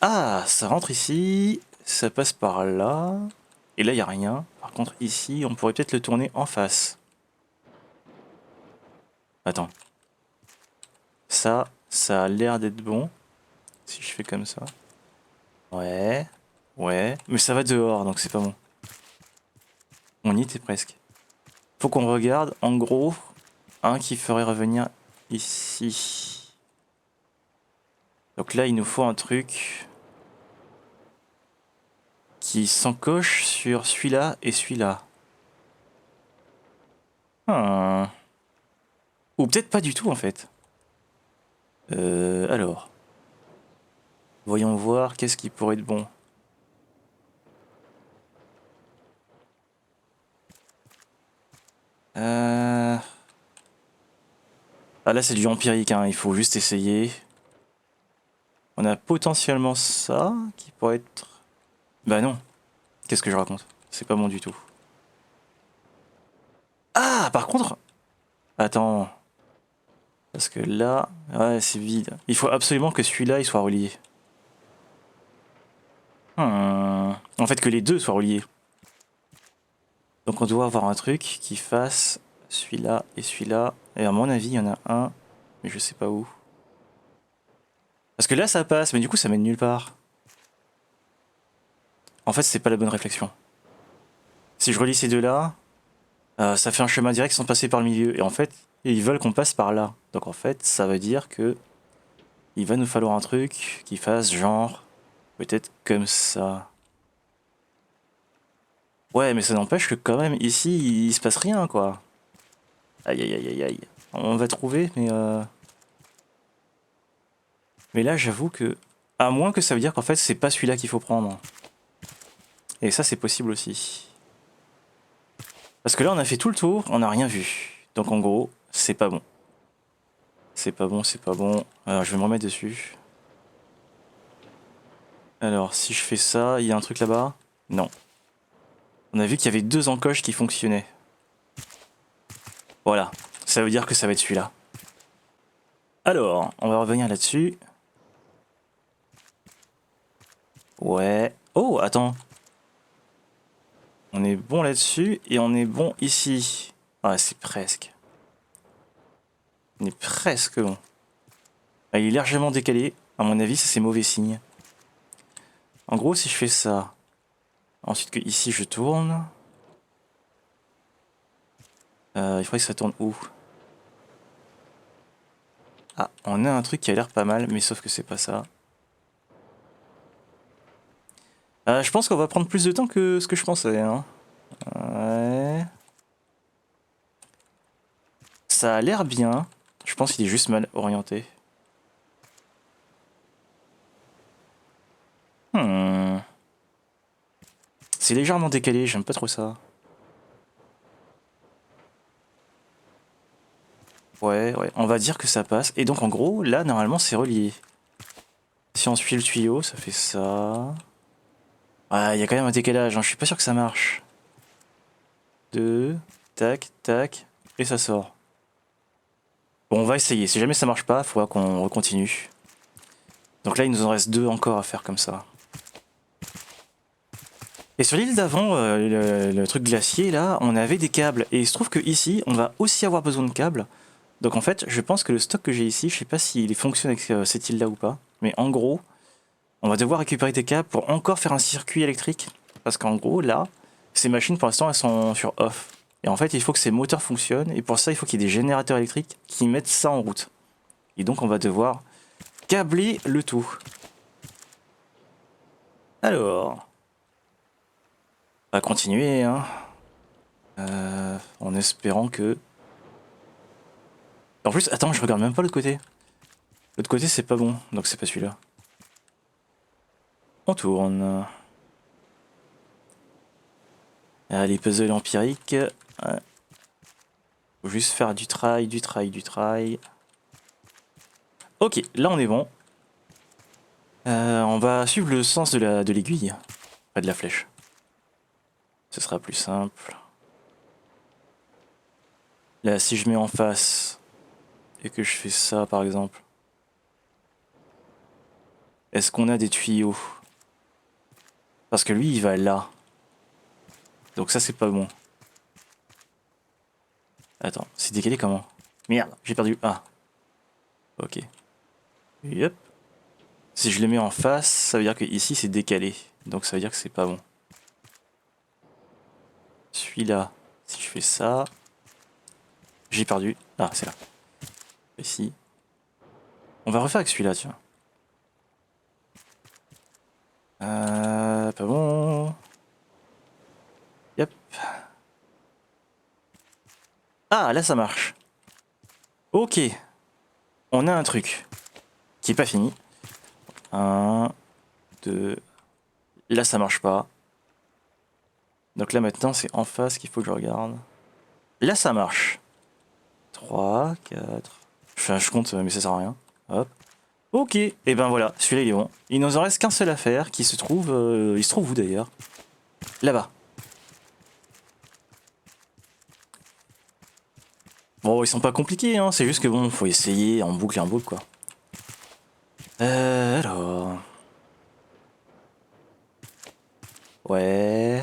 Ah, ça rentre ici. ça passe par là. Et là, il n'y a rien. Par contre, ici, on pourrait peut-être le tourner en face. Attends. Ça a l'air d'être bon. Si je fais comme ça. Ouais. Ouais. Mais ça va dehors, donc c'est pas bon. On y était presque. Faut qu'on regarde, en gros, un qui ferait revenir ici. Donc là, il nous faut un truc qui s'encoche sur celui-là et celui-là. Ou peut-être pas du tout, en fait. Alors. Voyons voir qu'est-ce qui pourrait être bon. Ah là, c'est du empirique, hein. Il faut juste essayer. On a potentiellement ça qui pourrait être... Bah non. Qu'est-ce que je raconte? C'est pas bon du tout. Ah, par contre... Attends. Parce que là... Ouais, c'est vide. Il faut absolument que celui-là, il soit relié. En fait, que les deux soient reliés. Donc on doit avoir un truc qui fasse celui-là et celui-là. Et à mon avis, il y en a un, mais je sais pas où. Parce que là, ça passe, mais du coup, ça mène nulle part. En fait, c'est pas la bonne réflexion. Si je relie ces deux-là, ça fait un chemin direct sans passer par le milieu. Et en fait, ils veulent qu'on passe par là. Donc en fait, ça veut dire que il va nous falloir un truc qui fasse genre... Peut-être comme ça. Ouais, mais ça n'empêche que quand même, ici, il se passe rien, quoi. Aïe, aïe, aïe, aïe, aïe. On va trouver, mais... Mais là, j'avoue que... À moins que ça veut dire qu'en fait, c'est pas celui-là qu'il faut prendre. Et ça, c'est possible aussi. Parce que là, on a fait tout le tour, on n'a rien vu. Donc en gros, c'est pas bon. C'est pas bon, c'est pas bon. Alors, je vais me remettre dessus. Alors, si je fais ça, il y a un truc là-bas? Non. On a vu qu'il y avait deux encoches qui fonctionnaient. Voilà. Ça veut dire que ça va être celui-là. Alors, on va revenir là-dessus. Ouais. Oh, attends. On est bon là-dessus et on est bon ici. Ah, c'est presque. On est presque bon. Ah, il est légèrement décalé. À mon avis, ça c'est mauvais signe. En gros, si je fais ça, ensuite que ici je tourne, il faudrait que ça tourne où? Ah, on a un truc qui a l'air pas mal, mais sauf que c'est pas ça. Je pense qu'on va prendre plus de temps que ce que je pensais. Hein. Ouais. Ça a l'air bien. Je pense qu'il est juste mal orienté. C'est légèrement décalé, j'aime pas trop ça. Ouais, ouais, on va dire que ça passe. Et donc en gros, là, normalement, c'est relié. Si on suit le tuyau, ça fait ça. Ouais, il y a quand même un décalage, hein. Je suis pas sûr que ça marche. 2, tac, tac, et ça sort. Bon, on va essayer. Si jamais ça marche pas, il faudra qu'on continue. Donc là, il nous en reste 2 encore à faire comme ça. Et sur l'île d'avant, le truc glacier, là, on avait des câbles. Et il se trouve que ici, on va aussi avoir besoin de câbles. Donc en fait, je pense que le stock que j'ai ici, je sais pas s'il fonctionne avec cette île-là ou pas. Mais en gros, on va devoir récupérer des câbles pour encore faire un circuit électrique. Parce qu'en gros, là, ces machines, pour l'instant, elles sont sur off. Et en fait, il faut que ces moteurs fonctionnent. Et pour ça, il faut qu'il y ait des générateurs électriques qui mettent ça en route. Et donc, on va devoir câbler le tout. Alors, on va continuer, hein. En espérant que... En plus, attends, je regarde même pas l'autre côté. L'autre côté, c'est pas bon, donc c'est pas celui-là. On tourne. Ah, les puzzles empiriques. Ouais. Faut juste faire du try, du try, du try. Ok, là on est bon. On va suivre le sens de l'aiguille, pas de la flèche. Ce sera plus simple. Là, si je mets en face et que je fais ça par exemple, est-ce qu'on a des tuyaux? Parce que lui, il va là. Donc ça, c'est pas bon. Attends, c'est décalé comment? Merde, j'ai perdu. Ah. Ok. Yep. Si je le mets en face, ça veut dire que ici, c'est décalé. Donc ça veut dire que c'est pas bon. Celui-là, si je fais ça... J'ai perdu. Ah, c'est là. Ici. On va refaire avec celui-là, tiens. Pas bon. Yep. Ah, là, ça marche. Ok. On a un truc qui est pas fini. 1, 2. Là, ça marche pas. Donc là, maintenant, c'est en face qu'il faut que je regarde. Là, ça marche. 3, 4. Enfin, je compte, mais ça sert à rien. Hop. Ok. Et ben voilà, celui-là, il est bon. Il nous en reste qu'un seul à faire, qui se trouve... il se trouve où, d'ailleurs? Là-bas. Bon, ils sont pas compliqués, hein. C'est juste que bon, faut essayer en boucle et en boucle, quoi. Alors... Ouais...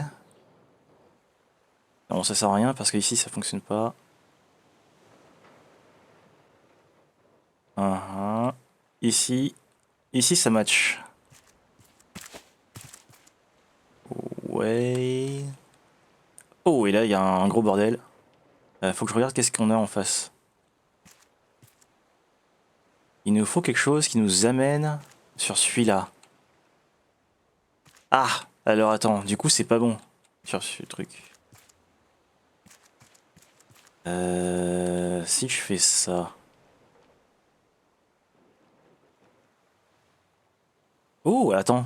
Bon, ça sert à rien parce qu'ici ça fonctionne pas. Ici, ici ça match. Ouais. Oh, et là il y a un gros bordel. Faut que je regarde qu'est-ce qu'on a en face. Il nous faut quelque chose qui nous amène sur celui-là. Ah, alors attends, du coup c'est pas bon sur ce truc. Si je fais ça. Oh, attends.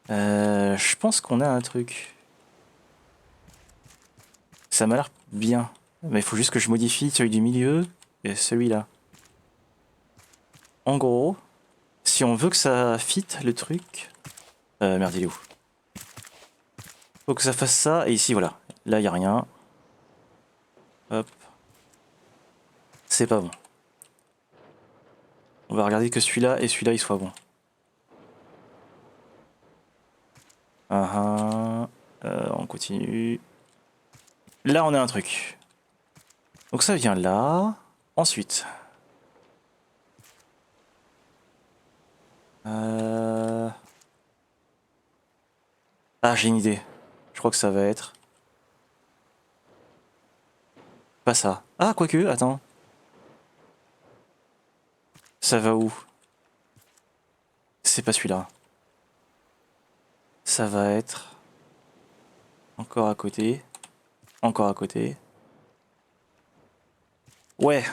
Je pense qu'on a un truc. Ça m'a l'air bien. Mais il faut juste que je modifie celui du milieu et celui-là. En gros, si on veut que ça fit le truc... merde, il est où? Faut que ça fasse ça, et ici, voilà. Là, il n'y a rien. Hop. C'est pas bon. On va regarder que celui-là et celui-là, il soit bon. On continue. Là, on a un truc. Donc ça vient là. Ensuite... Ah, j'ai une idée. Je crois que ça va être... Pas ça. Ah, quoique, attends. Ça va où? C'est pas celui-là. Ça va être... Encore à côté. Encore à côté. Ouais.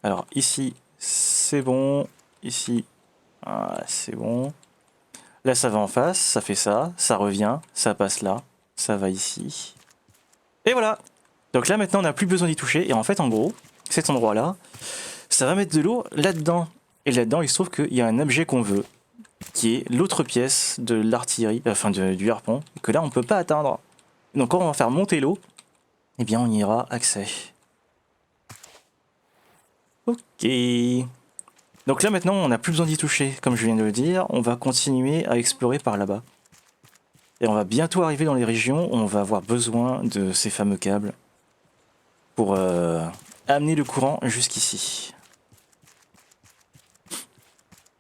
Alors ici, c'est bon. Ici, c'est bon. Là, ça va en face, ça fait ça, ça revient, ça passe là, ça va ici. Et voilà. Donc là, maintenant, on n'a plus besoin d'y toucher. Et en fait, en gros, cet endroit-là, ça va mettre de l'eau là-dedans. Et là-dedans, il se trouve qu'il y a un objet qu'on veut, qui est l'autre pièce de l'artillerie, enfin du harpon, que là, on ne peut pas atteindre. Donc quand on va faire monter l'eau, eh bien, on y aura accès. Ok. Donc là maintenant on n'a plus besoin d'y toucher, comme je viens de le dire, on va continuer à explorer par là-bas. Et on va bientôt arriver dans les régions où on va avoir besoin de ces fameux câbles pour amener le courant jusqu'ici.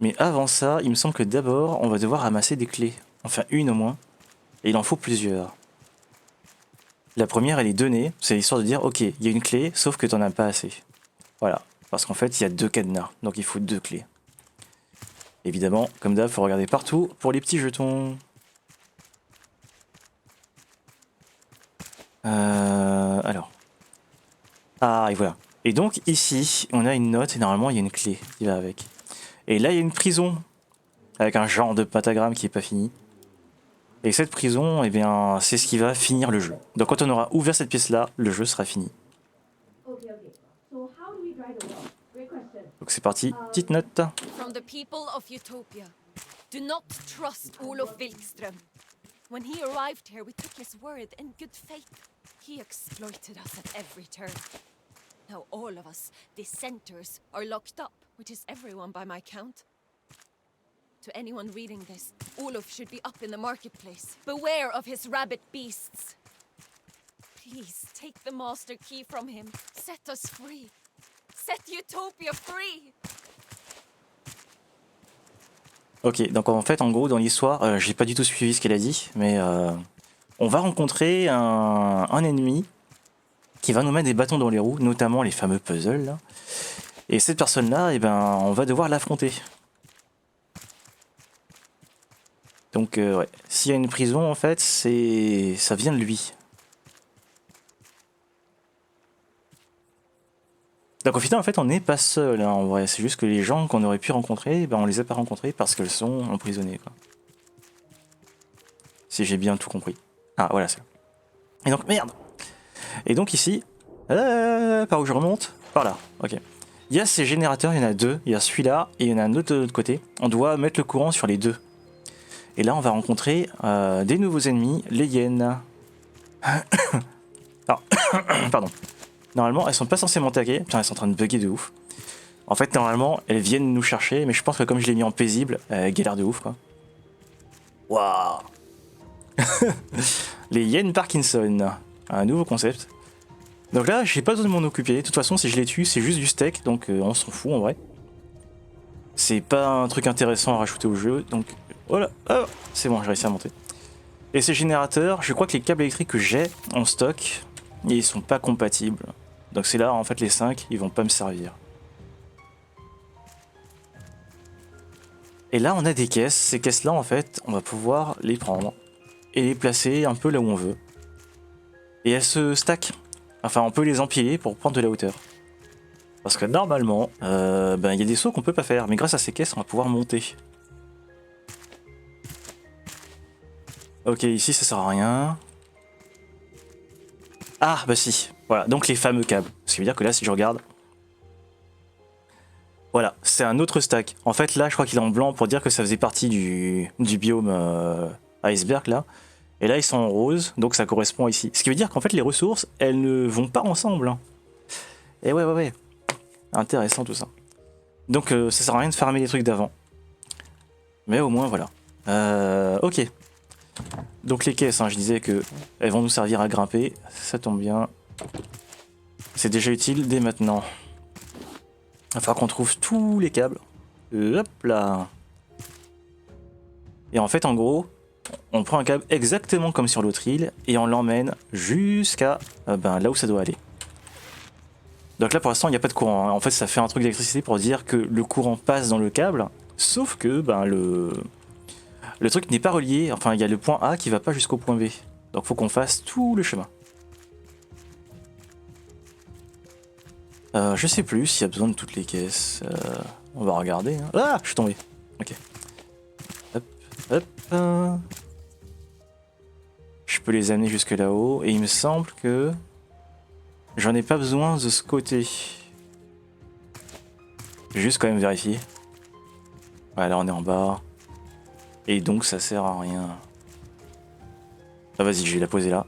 Mais avant ça, il me semble que d'abord on va devoir ramasser des clés, enfin une au moins, et il en faut plusieurs. La première elle est donnée, c'est l'histoire de dire ok, il y a une clé, sauf que t'en as pas assez. Voilà, parce qu'en fait il y a 2 cadenas, donc il faut 2 clés. Évidemment, comme d'hab, faut regarder partout pour les petits jetons. Alors. Ah, et voilà. Et donc ici, on a une note et normalement il y a une clé qui va avec. Et là, il y a une prison avec un genre de pentagramme qui est pas fini. Et cette prison, eh bien, c'est ce qui va finir le jeu. Donc quand on aura ouvert cette pièce-là, le jeu sera fini. Donc c'est parti, petite note. From the people of Utopia, do not trust Olof Wilkström. When he arrived here, we took his word in good faith. He exploited us at every turn. Now all of us, dissenters, are locked up, which is everyone by my count. To anyone reading this, Olaf should be up in the marketplace. Beware of his rabbit beasts. Please take the master key from him. Set us free. Set Utopia free. Ok, donc en fait, en gros, dans l'histoire, j'ai pas du tout suivi ce qu'elle a dit, mais on va rencontrer un ennemi qui va nous mettre des bâtons dans les roues, notamment les fameux puzzles, là. Et cette personne-là, eh ben, on va devoir l'affronter. Donc, ouais, s'il y a une prison, en fait, ça vient de lui. Donc au final, en fait, on n'est pas seul, hein, en vrai. C'est juste que les gens qu'on aurait pu rencontrer, ben, on les a pas rencontrés parce qu'elles sont emprisonnées, quoi. Si j'ai bien tout compris. Ah, voilà, c'est. Et donc, merde. Et donc ici, par où je remonte? Par là, ok. Il y a ces générateurs, il y en a deux. Il y a celui-là et il y en a un autre de l'autre côté. On doit mettre le courant sur les deux. Et là, on va rencontrer des nouveaux ennemis, les hyènes. Alors, pardon. Normalement, elles sont pas censées m'attaquer. Putain, elles sont en train de bugger de ouf. En fait, normalement, elles viennent nous chercher, mais je pense que comme je l'ai mis en paisible, elles galèrent de ouf, quoi. Waouh. Les hyènes Parkinson. Un nouveau concept. Donc là, j'ai pas besoin de m'en occuper. De toute façon, si je les tue, c'est juste du steak, donc on s'en fout en vrai. C'est pas un truc intéressant à rajouter au jeu, donc voilà. Oh, c'est bon, j'ai réussi à monter. Et ces générateurs, je crois que les câbles électriques que j'ai en stock, ils sont pas compatibles. Donc c'est là, en fait, les 5, ils vont pas me servir. Et là, on a des caisses. Ces caisses-là, en fait, on va pouvoir les prendre et les placer un peu là où on veut. Et elles se stackent. Enfin, on peut les empiler pour prendre de la hauteur. Parce que normalement, ben, y a des sauts qu'on peut pas faire. Mais grâce à ces caisses, on va pouvoir monter. Ok, ici, ça sert à rien. Ah, bah si. Voilà, donc les fameux câbles. Ce qui veut dire que là, si je regarde... Voilà, c'est un autre stack. En fait, là, je crois qu'il est en blanc pour dire que ça faisait partie du biome iceberg, là. Et là, ils sont en rose, donc ça correspond ici. Ce qui veut dire qu'en fait, les ressources, elles ne vont pas ensemble. Hein. Et ouais. Intéressant tout ça. Donc, ça sert à rien de farmer les trucs d'avant. Mais au moins, voilà. Ok. Donc, les caisses, hein, je disais que elles vont nous servir à grimper. Ça tombe bien. C'est déjà utile dès maintenant. Il va falloir qu'on trouve tous les câbles. Hop là. Et en fait, en gros, on prend un câble exactement comme sur l'autre île et on l'emmène jusqu'à ben, là où ça doit aller. Donc là, pour l'instant, il n'y a pas de courant. Hein. En fait, ça fait un truc d'électricité pour dire que le courant passe dans le câble, sauf que ben, le truc n'est pas relié. Enfin, il y a le point A qui va pas jusqu'au point B. Donc, faut qu'on fasse tout le chemin. Je sais plus s'il y a besoin de toutes les caisses. On va regarder. Hein. Ah, je suis tombé. Ok. Hop. Je peux les amener jusque là-haut. Et il me semble que j'en ai pas besoin de ce côté. Juste quand même vérifier. Voilà, on est en bas. Et donc ça sert à rien. Ah vas-y, je vais la poser là.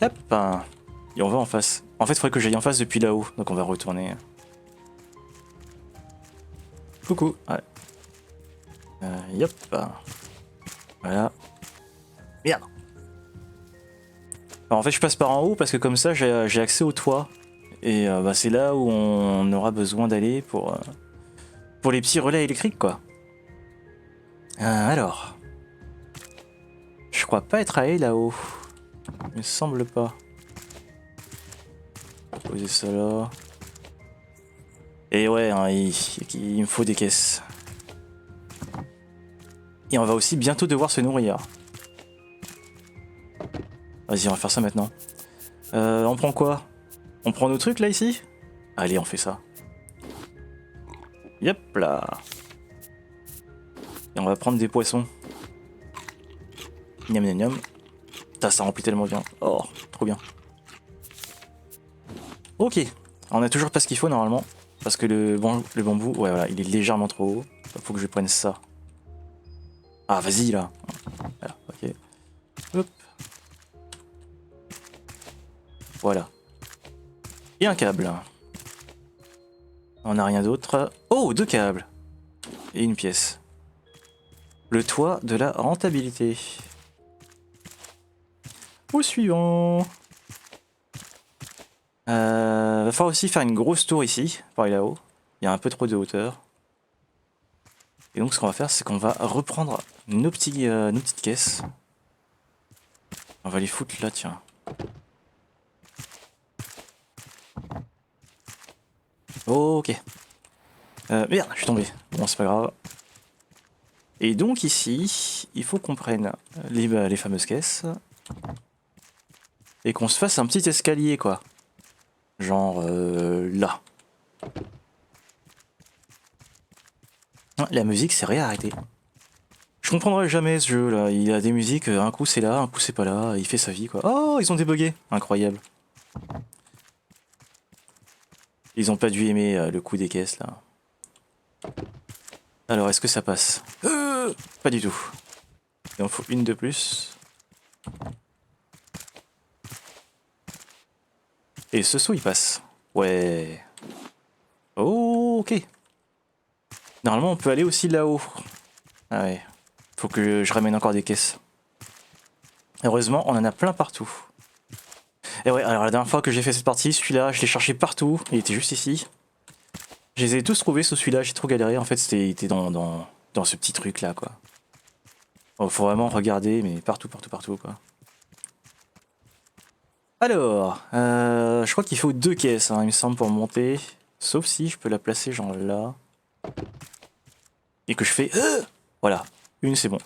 Hop. Et on va en face. En fait, il faudrait que j'aille en face depuis là-haut. Donc on va retourner. Coucou. Ouais. Yop. Voilà. Merde. Alors en fait, je passe par en haut parce que comme ça, j'ai accès au toit. Et bah, c'est là où on aura besoin d'aller pour les petits relais électriques, quoi. Alors. Je crois pas être allé là-haut. Il me semble pas. Poser ça là. Et ouais, hein, il me faut des caisses. Et on va aussi bientôt devoir se nourrir. Vas-y, on va faire ça maintenant. On prend quoi? On prend nos trucs là ici? Allez, on fait ça. Yep là. Et on va prendre des poissons. Niam niam niam. Putain, ça remplit tellement bien. Oh, trop bien. Ok. On a toujours pas ce qu'il faut normalement. Parce que le bambou, ouais voilà, il est légèrement trop haut. Faut que je prenne ça. Ah, vas-y là. Voilà, ok. Hop. Voilà. Et un câble. On n'a rien d'autre. Oh, 2 câbles. Et une pièce. Le toit de la rentabilité. Au suivant. Va falloir aussi faire une grosse tour ici, par là-haut. Il y a un peu trop de hauteur. Et donc ce qu'on va faire, c'est qu'on va reprendre nos petites caisses. On va les foutre là, tiens. Ok. Merde, je suis tombé. Bon, c'est pas grave. Et donc ici, il faut qu'on prenne les fameuses caisses. Et qu'on se fasse un petit escalier, quoi. Genre là. Ah, la musique s'est réarrêtée. Je comprendrai jamais ce jeu là. Il a des musiques, un coup c'est là, un coup c'est pas là. Il fait sa vie, quoi. Oh, ils ont débugué. Incroyable. Ils ont pas dû aimer le coup des caisses là. Alors, est-ce que ça passe? Pas du tout. Il en faut une de plus. Et ce saut il passe. Ouais. Oh, ok. Normalement on peut aller aussi là-haut. Ah ouais. Faut que je ramène encore des caisses. Heureusement on en a plein partout. Et ouais, alors la dernière fois que j'ai fait cette partie, celui-là je l'ai cherché partout. Il était juste ici. Je les ai tous trouvés sous celui-là, j'ai trop galéré. En fait il était dans ce petit truc là quoi. Oh, faut vraiment regarder mais partout quoi. Alors, je crois qu'il faut 2 caisses, hein, il me semble, pour monter. Sauf si je peux la placer genre là. Et que je fais... voilà, une c'est bon.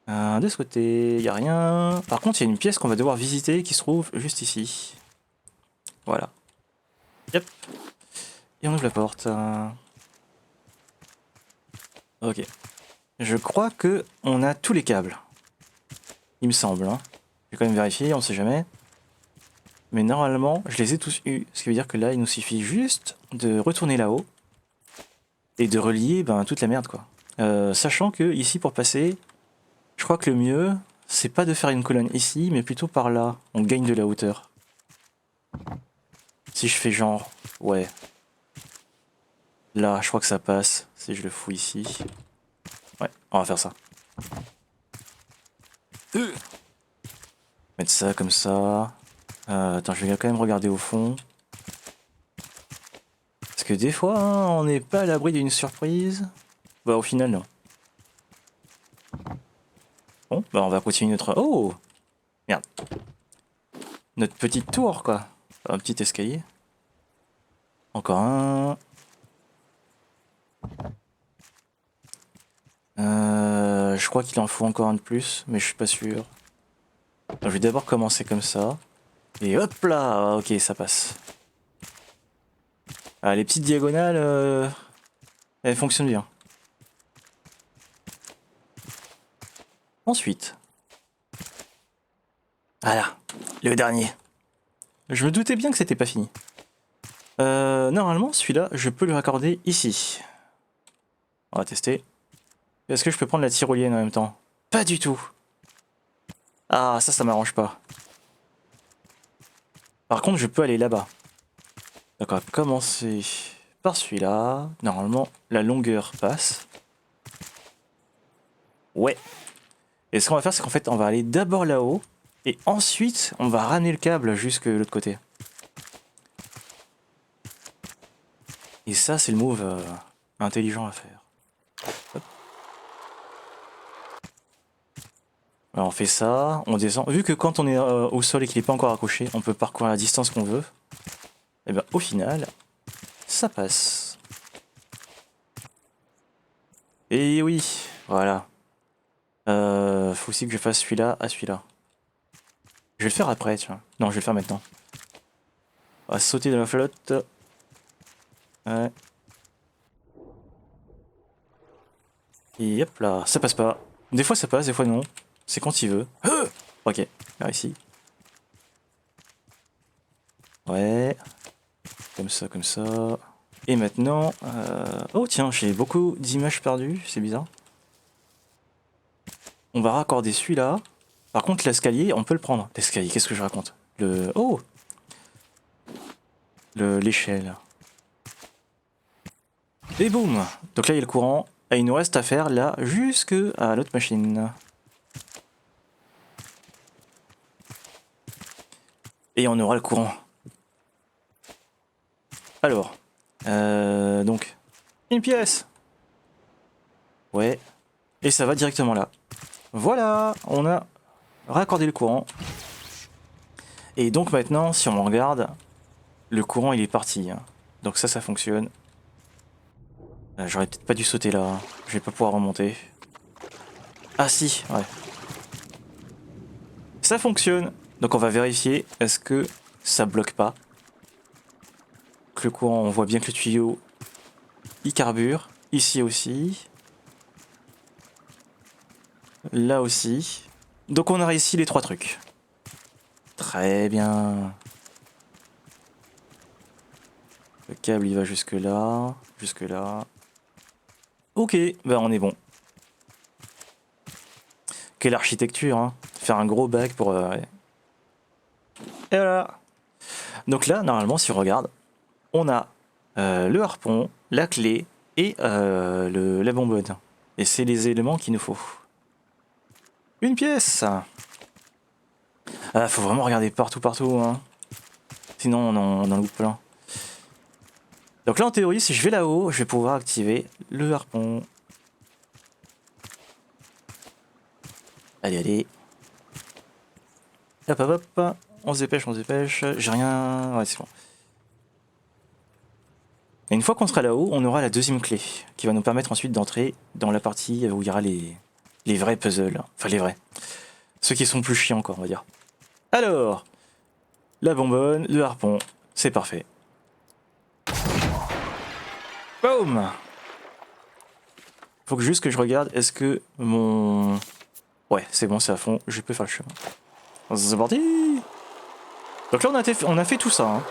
De ce côté, il n'y a rien. Par contre, il y a une pièce qu'on va devoir visiter qui se trouve juste ici. Voilà. Yep. Et on ouvre la porte. Ok. Je crois que on a tous les câbles. Il me semble, hein. Je vais quand même vérifier, on sait jamais. Mais normalement, je les ai tous eus. Ce qui veut dire que là, il nous suffit juste de retourner là-haut. Et de relier toute la merde, quoi. Sachant que ici, pour passer, je crois que le mieux, c'est pas de faire une colonne ici, mais plutôt par là. On gagne de la hauteur. Si je fais genre... ouais. Là, je crois que ça passe. Si je le fous ici. Ouais, on va faire ça. Mettre ça comme ça. Attends, je vais quand même regarder au fond. Parce que des fois, hein, on n'est pas à l'abri d'une surprise. Bah au final, non. Bon, bah on va continuer notre... oh! Merde. Notre petite tour, quoi. Un petit escalier. Encore un. Je crois qu'il en faut encore un de plus, mais je suis pas sûr. Donc, je vais d'abord commencer comme ça. Et hop là! Ok, ça passe. Ah, les petites diagonales, elles fonctionnent bien. Ensuite. Voilà, le dernier. Je me doutais bien que c'était pas fini. Normalement, celui-là, je peux le raccorder ici. On va tester. Est-ce que je peux prendre la tyrolienne en même temps? Pas du tout. Ah, ça m'arrange pas. Par contre, je peux aller là-bas. Donc on va commencer par celui-là. Normalement, la longueur passe. Ouais. Et ce qu'on va faire, c'est qu'en fait, on va aller d'abord là-haut. Et ensuite, on va ramener le câble jusque de l'autre côté. Et ça, c'est le move intelligent à faire. Hop. Alors, on fait ça, on descend. Vu que quand on est au sol et qu'il n'est pas encore accroché, on peut parcourir la distance qu'on veut. Et bien, au final, ça passe. Et oui, voilà. Faut aussi que je fasse celui-là à celui-là. Je vais le faire après, tu vois. Non, je vais le faire maintenant. On va sauter dans la flotte. Ouais. Et hop là, ça passe pas. Des fois ça passe, des fois non. C'est quand il veut. Ok, là ici. Ouais. Comme ça, comme ça. Et maintenant... oh tiens, j'ai beaucoup d'images perdues, c'est bizarre. On va raccorder celui-là. Par contre, l'escalier, on peut le prendre. L'escalier, qu'est-ce que je raconte? Le... oh! L'échelle. Et boum! Donc là, il y a le courant. Et il nous reste à faire là jusque à l'autre machine. Et on aura le courant. Alors, donc, une pièce. Ouais. Et ça va directement là. Voilà, on a raccordé le courant. Et donc maintenant, si on regarde, le courant il est parti. Hein. Donc ça fonctionne. J'aurais peut-être pas dû sauter là. Je vais pas pouvoir remonter. Ah si, ouais. Ça fonctionne. Donc on va vérifier. Est-ce que ça bloque pas? Que le courant, on voit bien que le tuyau il carbure. Ici aussi. Là aussi. Donc on a réussi les 3 trucs. Très bien. Le câble il va jusque là. Jusque là. Ok, ben on est bon. Quelle architecture, hein. Faire un gros bac pour... ouais. Et voilà. Donc là, normalement, si on regarde, on a le harpon, la clé et la bonbonne. Et c'est les éléments qu'il nous faut. Une pièce. Ah, faut vraiment regarder partout, hein. Sinon, on en loupe plein. Donc là, en théorie, si je vais là-haut, je vais pouvoir activer le harpon. Allez, allez. Hop, hop, hop. On se dépêche. J'ai rien... Ouais, c'est bon. Et une fois qu'on sera là-haut, on aura la deuxième clé, qui va nous permettre ensuite d'entrer dans la partie où il y aura les vrais puzzles. Enfin, les vrais. Ceux qui sont plus chiants encore, on va dire. Alors, la bonbonne, le harpon, c'est parfait. Boum! Faut que juste que je regarde, est-ce que mon... Ouais, c'est bon, c'est à fond, je peux faire le chemin. C'est parti! Donc là, on a fait tout ça. Hein.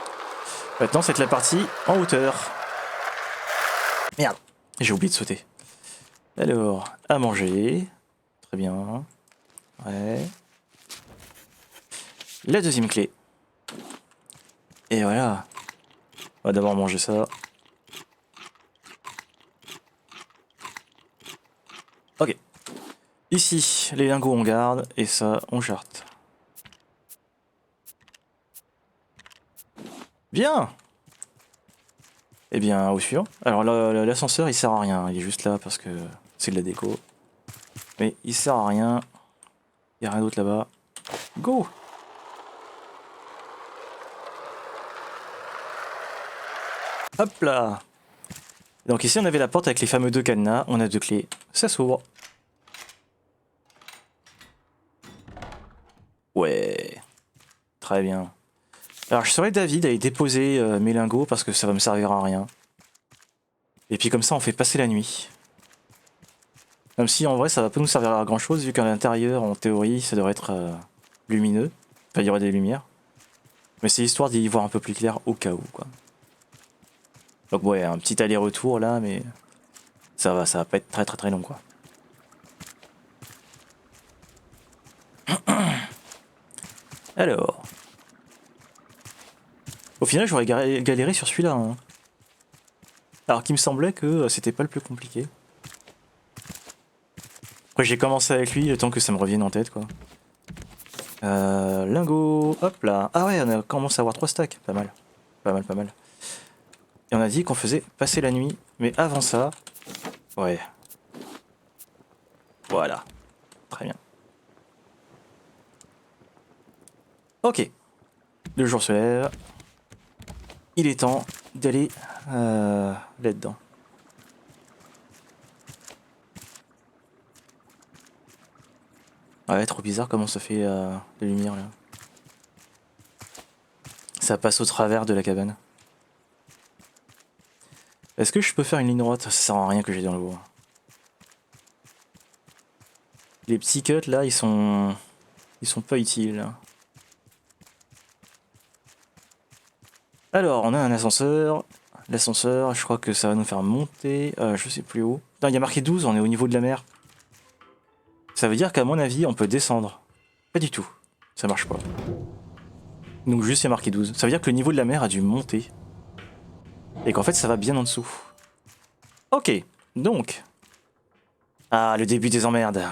Maintenant, c'est la partie en hauteur. Merde, j'ai oublié de sauter. Alors, à manger. Très bien. Ouais. La deuxième clé. Et voilà. On va d'abord manger ça. Ok. Ici, les lingots on garde et ça on jarte. Bien. Eh bien, au suivant. Alors l'ascenseur il sert à rien, il est juste là parce que c'est de la déco. Mais il sert à rien. Il n'y a rien d'autre là-bas. Go! Hop là! Donc ici on avait la porte avec les fameux 2 cadenas, on a 2 clés, ça s'ouvre. Ouais, très bien. Alors je serais d'avis d'aller déposer mes lingots parce que ça va me servir à rien. Et puis comme ça on fait passer la nuit. Même si en vrai ça va pas nous servir à grand chose vu qu'à l'intérieur en théorie ça devrait être lumineux. Enfin il y aurait des lumières. Mais c'est histoire d'y voir un peu plus clair au cas où quoi. Donc ouais un petit aller-retour là mais ça va pas être très long quoi. Alors. Au final j'aurais galéré sur celui-là. Hein. Alors qu'il me semblait que c'était pas le plus compliqué. Après j'ai commencé avec lui le temps que ça me revienne en tête quoi. Lingot, hop là. Ah ouais on a commencé à avoir 3 stacks, pas mal. Pas mal. Et on a dit qu'on faisait passer la nuit. Mais avant ça... Ouais. Voilà. Très bien. Ok. Le jour se lève. Il est temps d'aller là-dedans. Ouais, trop bizarre comment ça fait la lumière là. Ça passe au travers de la cabane. Est-ce que je peux faire une ligne droite? Ça sert à rien que j'ai dans le bois. Les petits cuts là, ils sont pas utiles. Alors, on a un ascenseur. L'ascenseur, je crois que ça va nous faire monter. Je sais plus où. Non, il y a marqué 12, on est au niveau de la mer. Ça veut dire qu'à mon avis, on peut descendre. Pas du tout. Ça marche pas. Donc juste il y a marqué 12. Ça veut dire que le niveau de la mer a dû monter. Et qu'en fait ça va bien en dessous. Ok, donc Ah, le début des emmerdes.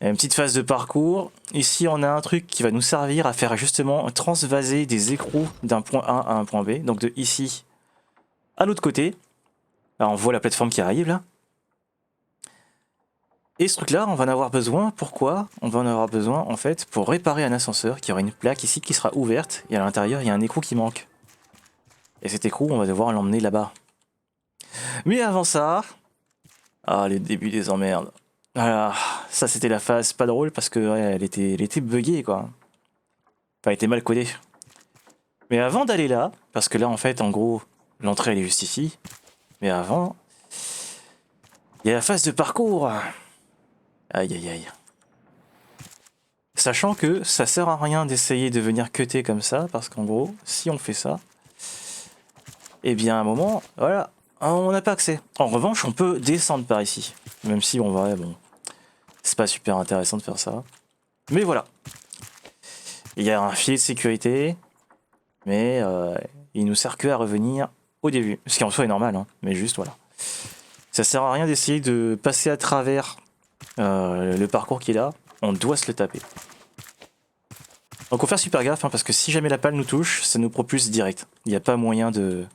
Une petite phase de parcours. Ici, on a un truc qui va nous servir à faire justement transvaser des écrous d'un point A à un point B. Donc de ici à l'autre côté. Là, on voit la plateforme qui arrive là. Et ce truc-là, on va en avoir besoin. Pourquoi? On va en avoir besoin en fait pour réparer un ascenseur qui aura une plaque ici qui sera ouverte. Et à l'intérieur, il y a un écrou qui manque. Et cet écrou, on va devoir l'emmener là-bas. Mais avant ça... Ah, le début des emmerdes. Voilà, ça c'était la phase pas drôle parce que ouais, elle était buggée quoi. Enfin, elle était mal codée. Mais avant d'aller là, parce que là en fait en gros l'entrée elle est juste ici. Mais avant, il y a la phase de parcours. Aïe aïe aïe. Sachant que ça sert à rien d'essayer de venir cutter comme ça, parce qu'en gros, si on fait ça, eh bien à un moment, voilà, on n'a pas accès. En revanche, on peut descendre par ici. Même si on va, bon, c'est pas super intéressant de faire ça. Mais voilà. Il y a un filet de sécurité, mais il nous sert que à revenir au début. Ce qui en soi est normal, hein, mais juste voilà. Ça sert à rien d'essayer de passer à travers le parcours qui est là. On doit se le taper. Donc faut faire super gaffe, hein, parce que si jamais la palle nous touche, ça nous propulse direct. Il n'y a pas moyen de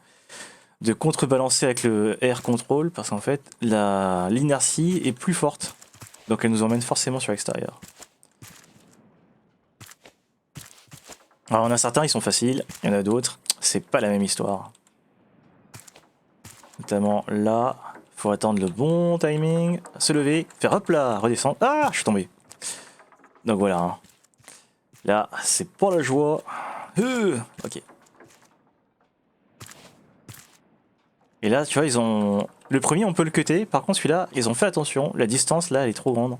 contrebalancer avec le air control, parce qu'en fait, l'inertie est plus forte. Donc elle nous emmène forcément sur l'extérieur. Alors, il y en a certains, ils sont faciles, il y en a d'autres, c'est pas la même histoire. Notamment là, faut attendre le bon timing, se lever, faire hop là, redescendre. Ah, je suis tombé. Donc voilà. Hein. Là, c'est pour la joie. Ok. Et là, tu vois, ils ont... Le premier, on peut le cutter. Par contre, celui-là, ils ont fait attention. La distance, là, elle est trop grande.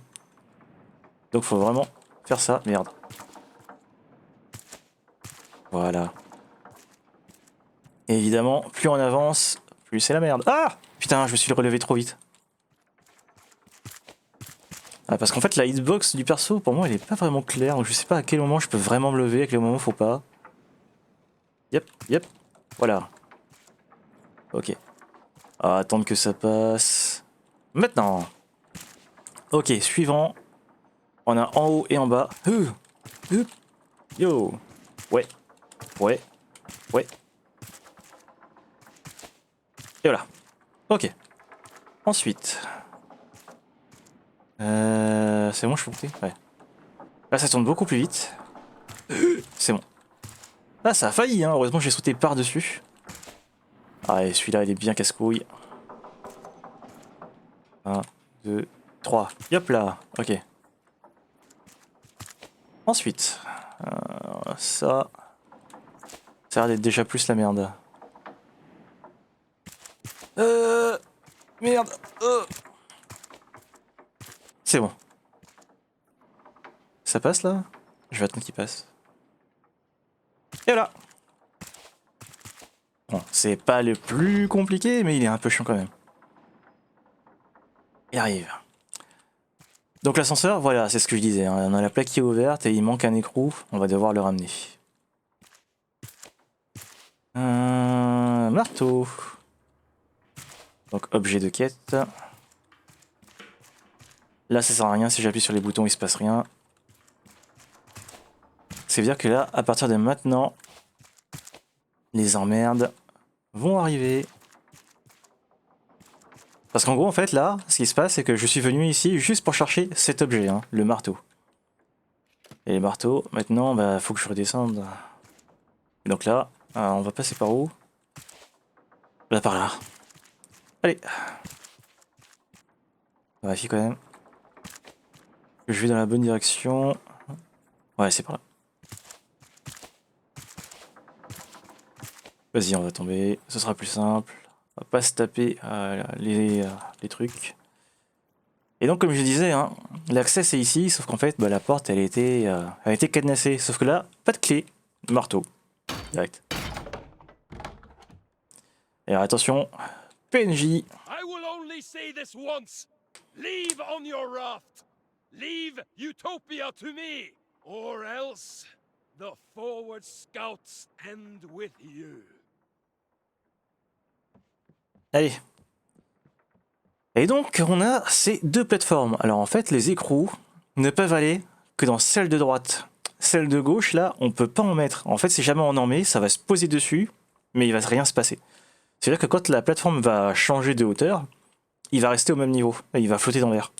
Donc, faut vraiment faire ça. Merde. Voilà. Et évidemment, plus on avance, plus c'est la merde. Ah! Putain, je me suis relevé trop vite. Ah, parce qu'en fait, la hitbox du perso, pour moi, elle est pas vraiment claire. Donc, je sais pas à quel moment je peux vraiment me lever, à quel moment faut pas. Yep. Voilà. Ok. Ah, attendre que ça passe. Maintenant. Ok, suivant. On a en haut et en bas. Yo. Ouais. Ouais. Et voilà. Ok. Ensuite. C'est bon, je suis monté. Ouais. Là, ça tourne beaucoup plus vite. C'est bon. Là, ça a failli, hein. Heureusement, j'ai sauté par-dessus. Ah, et celui-là, il est bien casse-couille. 1, 2, 3. Yop là. Ok. Ensuite. Ça. Ça a l'air d'être déjà plus la merde. Merde. C'est bon. Ça passe là? Je vais attendre qu'il passe. Et voilà. Bon, c'est pas le plus compliqué, mais il est un peu chiant quand même. Il arrive. Donc l'ascenseur, voilà, c'est ce que je disais. Hein. On a la plaque qui est ouverte et il manque un écrou. On va devoir le ramener. Marteau. Donc objet de quête. Là, ça sert à rien. Si j'appuie sur les boutons, il se passe rien. Ça veut dire que là, à partir de maintenant, les emmerdes vont arriver. Parce qu'en gros, en fait, là, ce qui se passe, c'est que je suis venu ici juste pour chercher cet objet, hein, le marteau. Et les marteaux, maintenant, bah, faut que je redescende. Donc là, on va passer par où? Là, par là. Allez. Vérifie quand même. Je vais dans la bonne direction. Ouais, c'est par là. Vas-y, on va tomber. Ce sera plus simple. On va pas se taper les trucs. Et donc, comme je disais, hein, l'accès c'est ici, sauf qu'en fait, bah, la porte, elle a été cadenassée. Sauf que là, pas de clé. Marteau. Direct. Et alors, attention, PNJ. I will only say this once. Leave on your raft. Leave Utopia to me. Or else the forward scouts end with you. Allez. Et donc on a ces deux plateformes. Alors en fait les écrous ne peuvent aller que dans celle de droite. Celle de gauche là on peut pas en mettre. En fait si jamais on en met ça va se poser dessus mais il va rien se passer. C'est-à-dire que quand la plateforme va changer de hauteur, il va rester au même niveau. Et il va flotter dans l'air.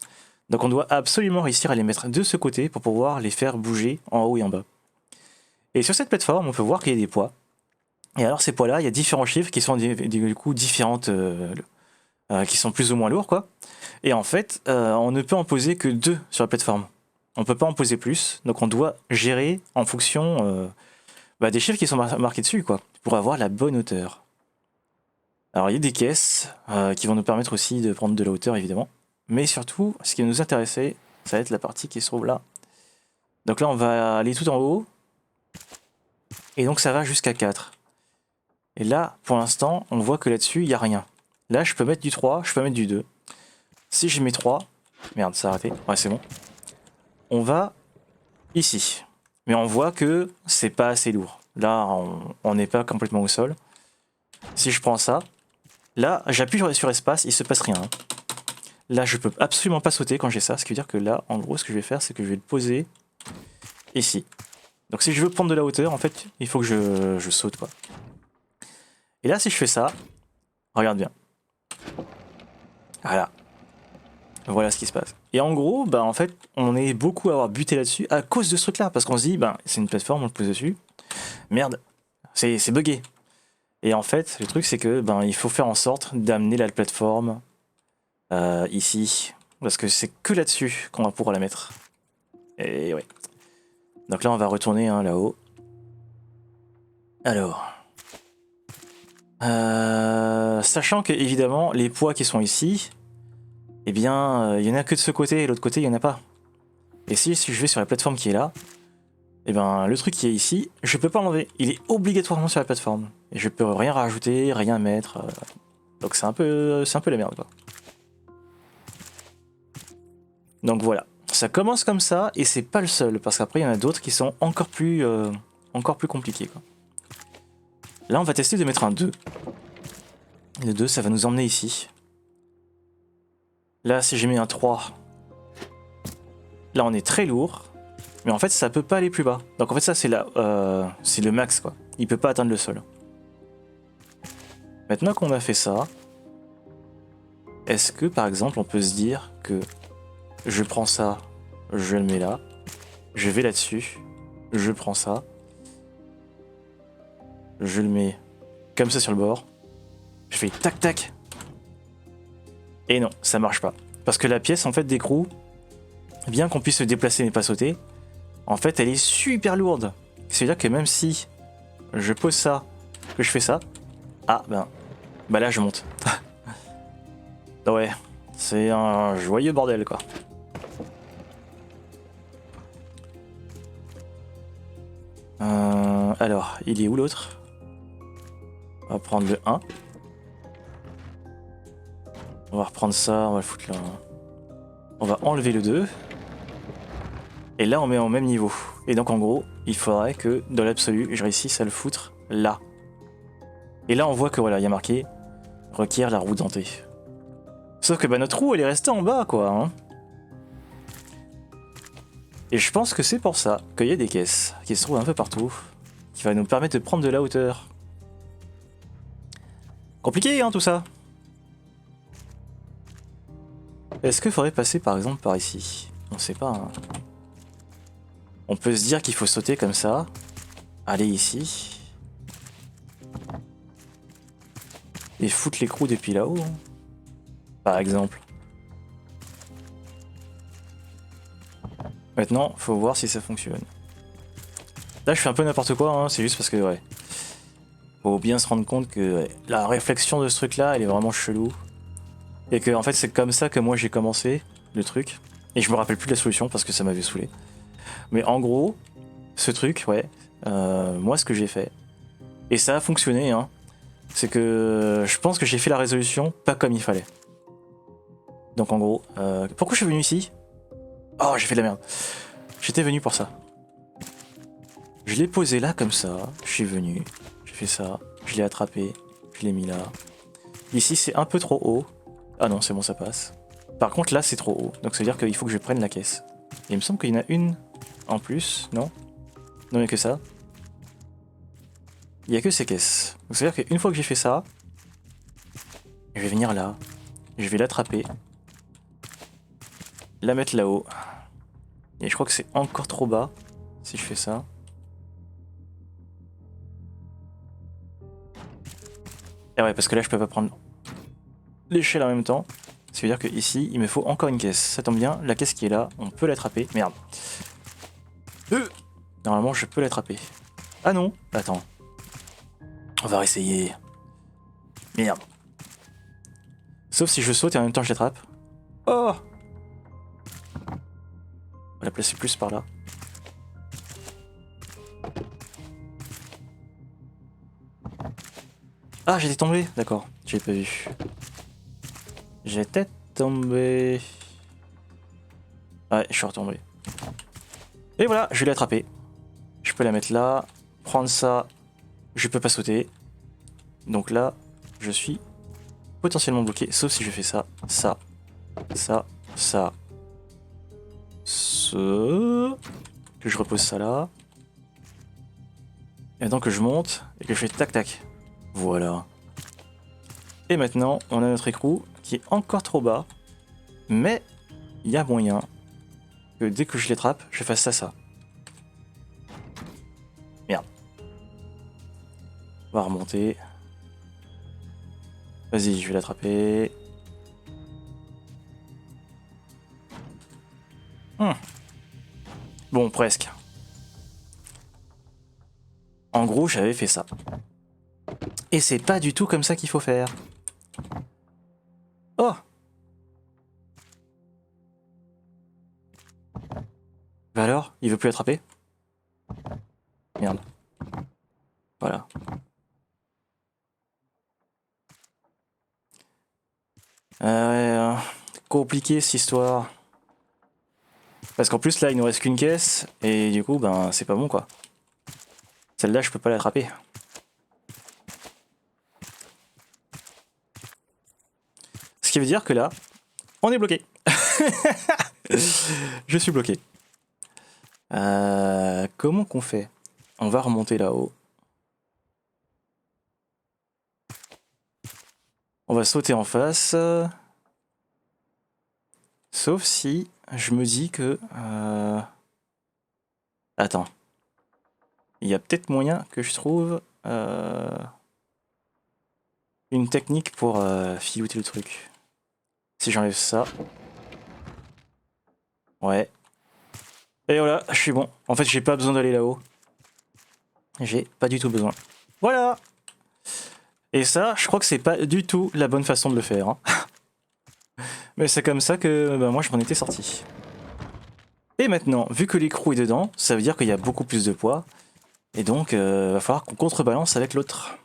Donc on doit absolument réussir à les mettre de ce côté pour pouvoir les faire bouger en haut et en bas. Et sur cette plateforme on peut voir qu'il y a des poids. Et alors ces poids là il y a différents chiffres qui sont du coup différentes... qui sont plus ou moins lourds quoi. Et en fait, on ne peut en poser que 2 sur la plateforme. On peut pas en poser plus, donc on doit gérer en fonction des chiffres qui sont marqués dessus quoi, pour avoir la bonne hauteur. Alors il y a des caisses qui vont nous permettre aussi de prendre de la hauteur évidemment, mais surtout ce qui va nous intéresser, ça va être la partie qui se trouve là. Donc là on va aller tout en haut, et donc ça va jusqu'à 4. Et là, pour l'instant, on voit que là-dessus, il n'y a rien. Là, je peux mettre du 3, je peux mettre du 2. Si je mets 3... Merde, ça a raté. Ouais, c'est bon. On va ici. Mais on voit que c'est pas assez lourd. Là, on n'est pas complètement au sol. Si je prends ça, là, j'appuie sur espace, il se passe rien. Là, je peux absolument pas sauter quand j'ai ça. Ce qui veut dire que là, en gros, ce que je vais faire, c'est que je vais le poser ici. Donc si je veux prendre de la hauteur, en fait, il faut que je saute, quoi. Et là, si je fais ça, regarde bien. Voilà. Voilà ce qui se passe. Et en gros, en fait, on est beaucoup à avoir buté là-dessus à cause de ce truc-là. Parce qu'on se dit, c'est une plateforme, on le pose dessus. Merde, c'est buggé. Et en fait, le truc, c'est que il faut faire en sorte d'amener la plateforme ici. Parce que c'est que là-dessus qu'on va pouvoir la mettre. Et ouais. Donc là, on va retourner là-haut. Alors. Sachant que, évidemment, les poids qui sont ici, eh bien, il y en a que de ce côté et l'autre côté, il n'y en a pas. Et si je vais sur la plateforme qui est là, eh ben, le truc qui est ici, je peux pas l'enlever. Il est obligatoirement sur la plateforme. Et je peux rien rajouter, rien mettre. Donc c'est un peu la merde, quoi. Donc voilà. Ça commence comme ça, et c'est pas le seul, parce qu'après, il y en a d'autres qui sont encore plus compliqués, quoi. Là, on va tester de mettre un 2. Le 2, ça va nous emmener ici. Là, si j'ai mis un 3, là, on est très lourd. Mais en fait, ça peut pas aller plus bas. Donc en fait, ça, c'est le max, quoi. Il peut pas atteindre le sol. Maintenant qu'on a fait ça, est-ce que, par exemple, on peut se dire que je prends ça, je le mets là, je vais là-dessus, je prends ça, je le mets comme ça sur le bord, je fais tac tac, et non, ça marche pas. Parce que la pièce en fait d'écrou, bien qu'on puisse se déplacer mais pas sauter, en fait elle est super lourde. C'est-à-dire que même si je pose ça, que je fais ça, là je monte. Ouais, c'est un joyeux bordel quoi. Alors, il est où l'autre? On va prendre le 1. On va reprendre ça, on va le foutre là. On va enlever le 2. Et là, on met au même niveau. Et donc, en gros, il faudrait que, dans l'absolu, je réussisse à le foutre là. Et là, on voit que voilà, il y a marqué « Requiert la roue dentée ». Sauf que notre roue, elle est restée en bas, quoi. Hein. Et je pense que c'est pour ça qu'il y a des caisses qui se trouvent un peu partout, qui va nous permettre de prendre de la hauteur. Compliqué, hein, tout ça. Est-ce qu'il faudrait passer, par exemple, par ici? On sait pas, hein. On peut se dire qu'il faut sauter comme ça, aller ici, et foutre l'écrou depuis là-haut, hein, par exemple. Maintenant, faut voir si ça fonctionne. Là, je fais un peu n'importe quoi, hein, c'est juste parce que, ouais. Faut bien se rendre compte que la réflexion de ce truc-là, elle est vraiment chelou. Et que, en fait, c'est comme ça que moi j'ai commencé le truc. Et je me rappelle plus de la solution parce que ça m'avait saoulé. Mais en gros, ce truc, ouais, moi ce que j'ai fait, et ça a fonctionné, hein, c'est que je pense que j'ai fait la résolution pas comme il fallait. Donc en gros, pourquoi je suis venu ici? Oh, j'ai fait de la merde. J'étais venu pour ça. Je l'ai posé là comme ça, je suis venu, j'ai fait ça, je l'ai attrapé, je l'ai mis là. Ici c'est un peu trop haut, Ah non, c'est bon, ça passe. Par contre, là, c'est trop haut. Donc ça veut dire qu'il faut que je prenne la caisse. Et il me semble qu'il y en a une en plus, non? Non, il n'y a que ça. Il n'y a que ces caisses. Donc ça veut dire qu'une fois que j'ai fait ça, je vais venir là. Je vais l'attraper. La mettre là-haut. Et je crois que c'est encore trop bas si je fais ça. Et ouais, parce que là, je peux pas prendre l'échelle en même temps. Ça veut dire que ici, il me faut encore une caisse. Ça tombe bien, la caisse qui est là, on peut l'attraper. Merde. Normalement, je peux l'attraper. Ah non, attends. On va réessayer. Merde. Sauf si je saute et en même temps je l'attrape. Oh! On va la placer plus par là. Ah, j'étais tombé. D'accord, j'ai pas vu. J'étais tombé. Ouais, je suis retombé. Et voilà, je l'ai attrapé. Je peux la mettre là. Prendre ça. Je peux pas sauter. Donc là, je suis potentiellement bloqué. Sauf si je fais ça, ça, ça, ça. Ce... Que je repose ça là. Et maintenant que je monte et que je fais tac tac. Voilà. Et maintenant, on a notre écrou qui est encore trop bas. Mais il y a moyen que dès que je l'attrape, je fasse ça, ça. Merde. On va remonter. Vas-y, je vais l'attraper. Bon, presque. En gros, j'avais fait ça. Et c'est pas du tout comme ça qu'il faut faire. Oh! Bah alors, il veut plus l'attraper? Merde. Voilà. Compliqué cette histoire. Parce qu'en plus là il nous reste qu'une caisse et du coup ben c'est pas bon quoi. Celle-là je peux pas l'attraper. Ce qui veut dire que là on est bloqué. Je suis bloqué. Comment qu'on fait? On va remonter là-haut. On va sauter en face. Sauf si je me dis que... Attends. Il y a peut-être moyen que je trouve une technique pour filouter le truc. Si j'enlève ça. Ouais. Et voilà, je suis bon. En fait, j'ai pas besoin d'aller là-haut. J'ai pas du tout besoin. Voilà! Et ça, je crois que c'est pas du tout la bonne façon de le faire. Hein. Mais c'est comme ça que bah, moi je m'en étais sorti. Et maintenant, vu que l'écrou est dedans, ça veut dire qu'il y a beaucoup plus de poids. Et donc, va falloir qu'on contrebalance avec l'autre.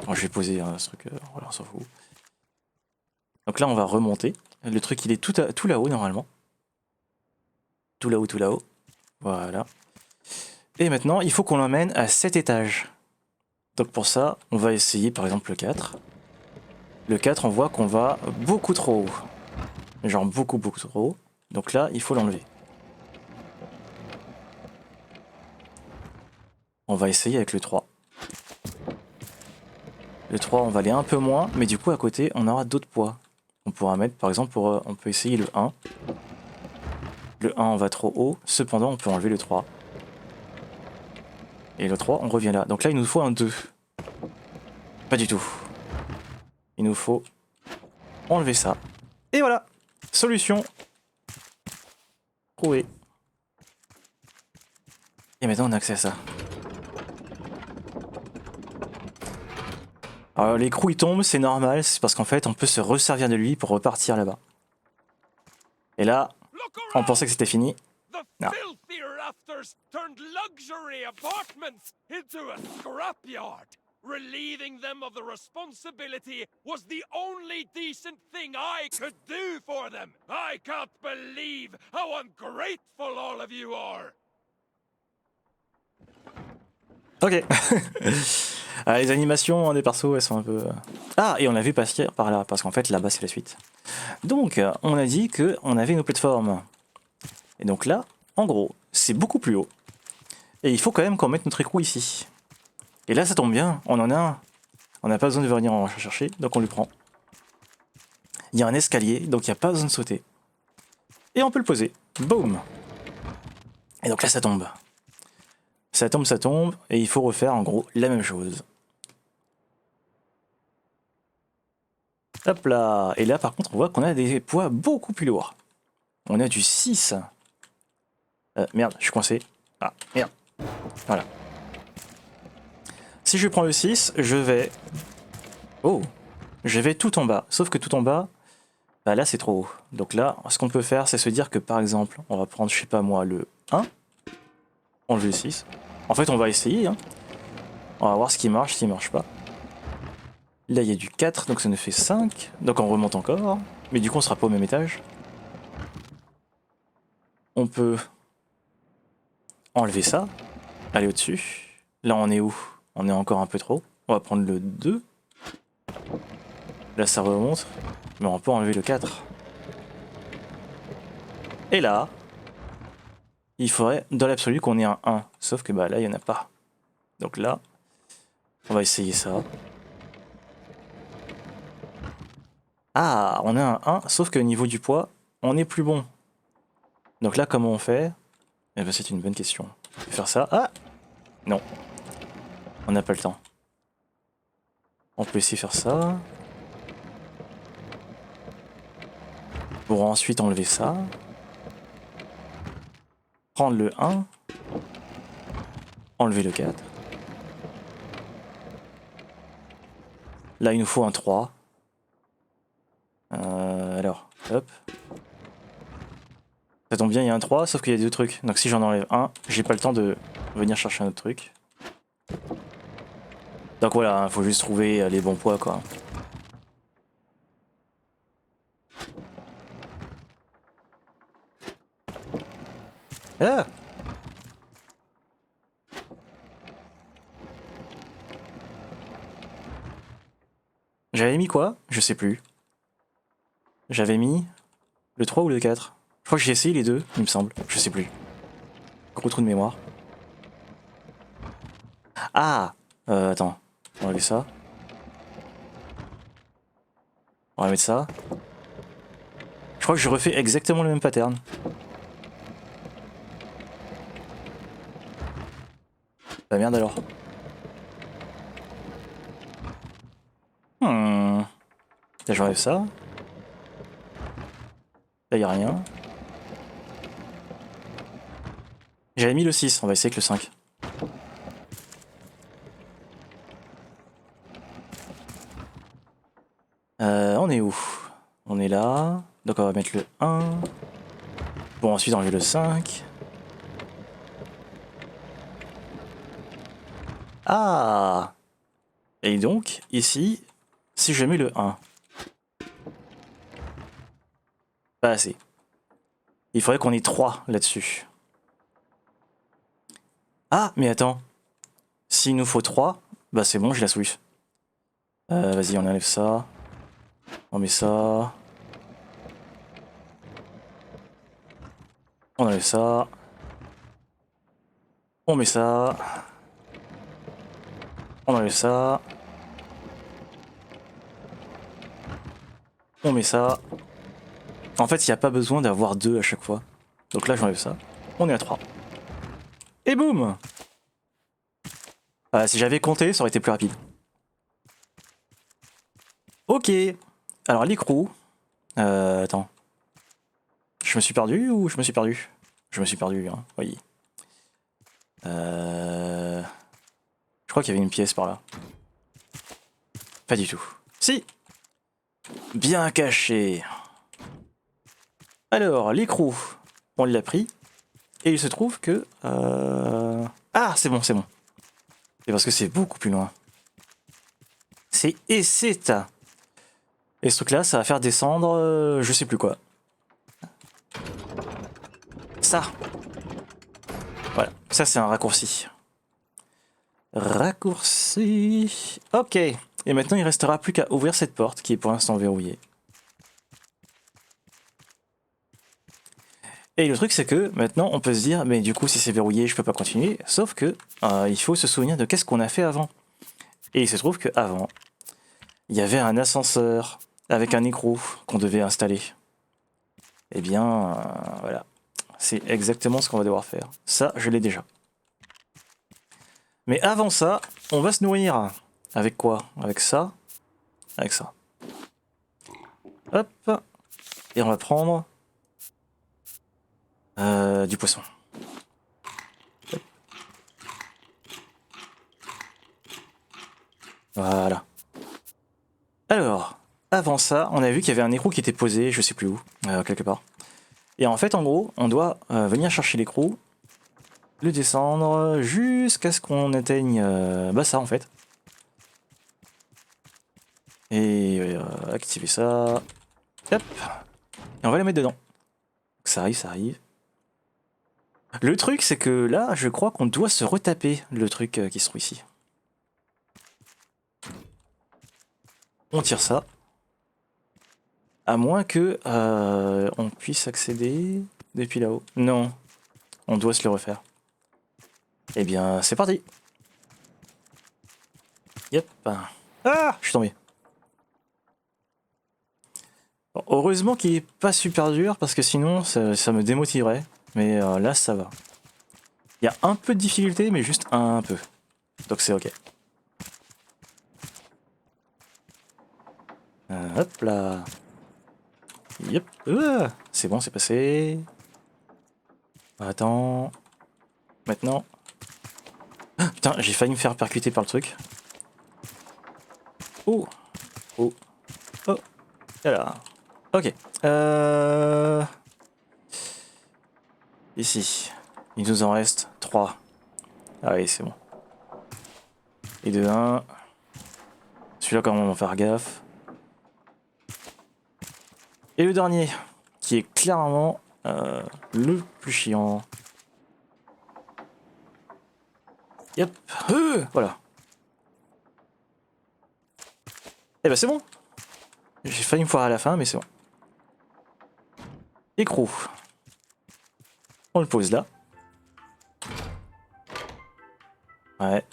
Bon, je vais poser ce truc, voilà, on s'en fout. Donc là, on va remonter. Le truc, il est tout là-haut normalement. Tout là-haut, tout là-haut. Voilà. Et maintenant, il faut qu'on l'emmène à 7 étages. Donc pour ça, on va essayer par exemple le 4. Le 4, on voit qu'on va beaucoup trop haut. Genre beaucoup trop haut. Donc là, il faut l'enlever. On va essayer avec le 3. Le 3, on va aller un peu moins, mais du coup à côté, on aura d'autres poids. On pourra mettre, par exemple, on peut essayer le 1. Le 1, on va trop haut. Cependant, on peut enlever le 3. Et le 3, on revient là. Donc là, il nous faut un 2. Pas du tout. Il nous faut enlever ça. Et voilà! Solution trouvée. Et maintenant, on a accès à ça. Alors l'écrou il tombe, c'est normal, c'est parce qu'en fait on peut se resservir de lui pour repartir là-bas. Et là, on pensait que c'était fini. The Non. filthy rafters turned luxury apartments into a scrapyard. Relieving them of the responsibility was the only decent thing I could do for them. I can't believe how ungrateful all of you are. Ok. Ah, les animations hein, des persos, elles sont un peu... Ah, et on a vu passer par là, parce qu'en fait, là-bas, c'est la suite. Donc, on a dit qu'on avait nos plateformes. Et donc là, en gros, c'est beaucoup plus haut. Et il faut quand même qu'on mette notre écrou ici. Et là, ça tombe bien, on en a un. On n'a pas besoin de venir en chercher, donc on le prend. Il y a un escalier, donc il n'y a pas besoin de sauter. Et on peut le poser. Boum. Et donc là, ça tombe. Ça tombe, et il faut refaire en gros la même chose. Hop là. Et là, par contre, on voit qu'on a des poids beaucoup plus lourds. On a du 6. Merde, je suis coincé. Ah, merde. Voilà. Si je prends le 6, je vais... Oh, je vais tout en bas. Sauf que tout en bas, bah là c'est trop haut. Donc là, ce qu'on peut faire, c'est se dire que par exemple, on va prendre, je sais pas moi, le 1. Enlever le 6. En fait, on va essayer. Hein. On va voir ce qui marche, ce qui marche pas. Là, il y a du 4, donc ça nous fait 5. Donc on remonte encore. Mais du coup, on sera pas au même étage. On peut enlever ça. Aller au-dessus. Là, on est où? On est encore un peu trop. On va prendre le 2. Là, ça remonte. Mais on peut enlever le 4. Et là, il faudrait dans l'absolu qu'on ait un 1. Sauf que bah, là, il n'y en a pas. Donc là, on va essayer ça. Ah, on a un 1, sauf qu'au niveau du poids, on est plus bon. Donc là, comment on fait? Eh ben, c'est une bonne question. On peut faire ça. Ah! Non. On n'a pas le temps. On peut essayer de faire ça. Pour ensuite enlever ça. Prendre le 1. Enlever le 4. Là, il nous faut un 3. Alors, hop. Ça tombe bien, il y a un 3, sauf qu'il y a deux trucs. Donc si j'en enlève un, j'ai pas le temps de venir chercher un autre truc. Donc voilà, il faut juste trouver les bons poids, quoi. Ah! J'avais mis quoi? Je sais plus. J'avais mis le 3 ou le 4. Je crois que j'ai essayé les deux, il me semble. Je sais plus. Gros trou de mémoire. Ah! Attends. On va enlever ça. On va mettre ça. Je crois que je refais exactement le même pattern. Bah merde alors. Là j'enlève ça. Là y a rien. J'avais mis le 6, on va essayer avec le 5. On est où? On est là. Donc on va mettre le 1. Bon, ensuite enlever le 5. Ah! Et donc, ici, si je mets le 1. Pas assez. Il faudrait qu'on ait 3 là-dessus. Ah, mais attends. S'il nous faut 3, bah c'est bon, j'ai la solution. Vas-y, on enlève ça. On met ça. On enlève ça. On met ça. On enlève ça. On met ça. En fait, il n'y a pas besoin d'avoir 2 à chaque fois. Donc là, j'enlève ça. On est à 3. Et boum! Si j'avais compté, ça aurait été plus rapide. Ok. Alors, l'écrou. Attends. Je me suis perdu ou je me suis perdu? Je me suis perdu, hein. Oui. Je crois qu'il y avait une pièce par là. Pas du tout. Si! Bien caché. Alors, l'écrou. On l'a pris. Et il se trouve que... Ah, c'est bon, c'est bon. C'est parce que c'est beaucoup plus loin. C'est Esseta. Et ce truc-là, ça va faire descendre... je sais plus quoi. Ça. Voilà, ça c'est un raccourci. Raccourci. Ok. Et maintenant, il restera plus qu'à ouvrir cette porte qui est pour l'instant verrouillée. Et le truc, c'est que maintenant, on peut se dire, mais du coup, si c'est verrouillé, je peux pas continuer. Sauf que il faut se souvenir de qu'est-ce qu'on a fait avant. Et il se trouve qu'avant, il y avait un ascenseur avec un écrou qu'on devait installer. Eh bien, voilà. C'est exactement ce qu'on va devoir faire. Ça, je l'ai déjà. Mais avant ça, on va se nourrir. Avec quoi? Avec ça. Avec ça. Hop. Et on va prendre du poisson. Hop. Voilà. Alors, avant ça, on a vu qu'il y avait un écrou qui était posé, je sais plus où, quelque part. Et en fait, en gros, on doit venir chercher l'écrou, le descendre jusqu'à ce qu'on atteigne ça en fait. Et activer ça. Hop. Et on va la mettre dedans. Ça arrive, ça arrive. Le truc, c'est que là, je crois qu'on doit se retaper le truc qui se trouve ici. On tire ça. À moins que on puisse accéder depuis là-haut. Non. On doit se le refaire. Eh bien, c'est parti. Yep. Ah, je suis tombé. Bon, heureusement qu'il est pas super dur parce que sinon ça me démotiverait. Mais là, ça va. Il y a un peu de difficulté, mais juste un peu. Donc c'est ok. Hop là. Yep. C'est bon, c'est passé. Attends. Maintenant. Ah, putain, j'ai failli me faire percuter par le truc. Oh. Oh. Oh. Voilà. Ok. Ici. Il nous en reste 3. Ah oui, c'est bon. Et de 1. Celui-là, quand même, on va faire gaffe. Et le dernier, qui est clairement le plus chiant. Yep. Voilà. Et bah c'est bon. J'ai failli me foirer à la fin, mais c'est bon. Écrou. On le pose là. Ouais.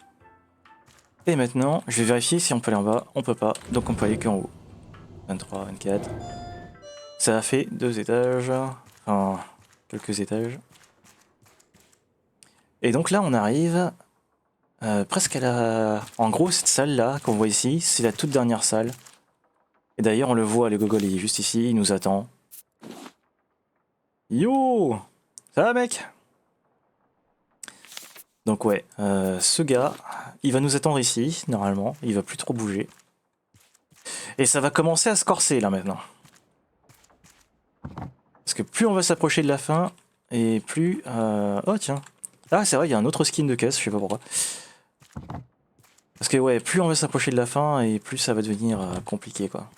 Et maintenant, je vais vérifier si on peut aller en bas. On peut pas, donc on peut aller qu'en haut. 23, 24. Ça a fait 2 étages. Enfin, quelques étages. Et donc là, on arrive presque à la... En gros, cette salle-là, qu'on voit ici, c'est la toute dernière salle. Et d'ailleurs, on le voit, le gogol, il est juste ici, il nous attend. Yo! Ça va, mec? Donc ouais, ce gars, il va nous attendre ici, normalement. Il va plus trop bouger. Et ça va commencer à se corser, là, maintenant. Parce que plus on va s'approcher de la fin, et plus... Oh, tiens. Ah, c'est vrai, il y a un autre skin de caisse, je sais pas pourquoi. Parce que ouais, plus on va s'approcher de la fin, et plus ça va devenir compliqué, quoi.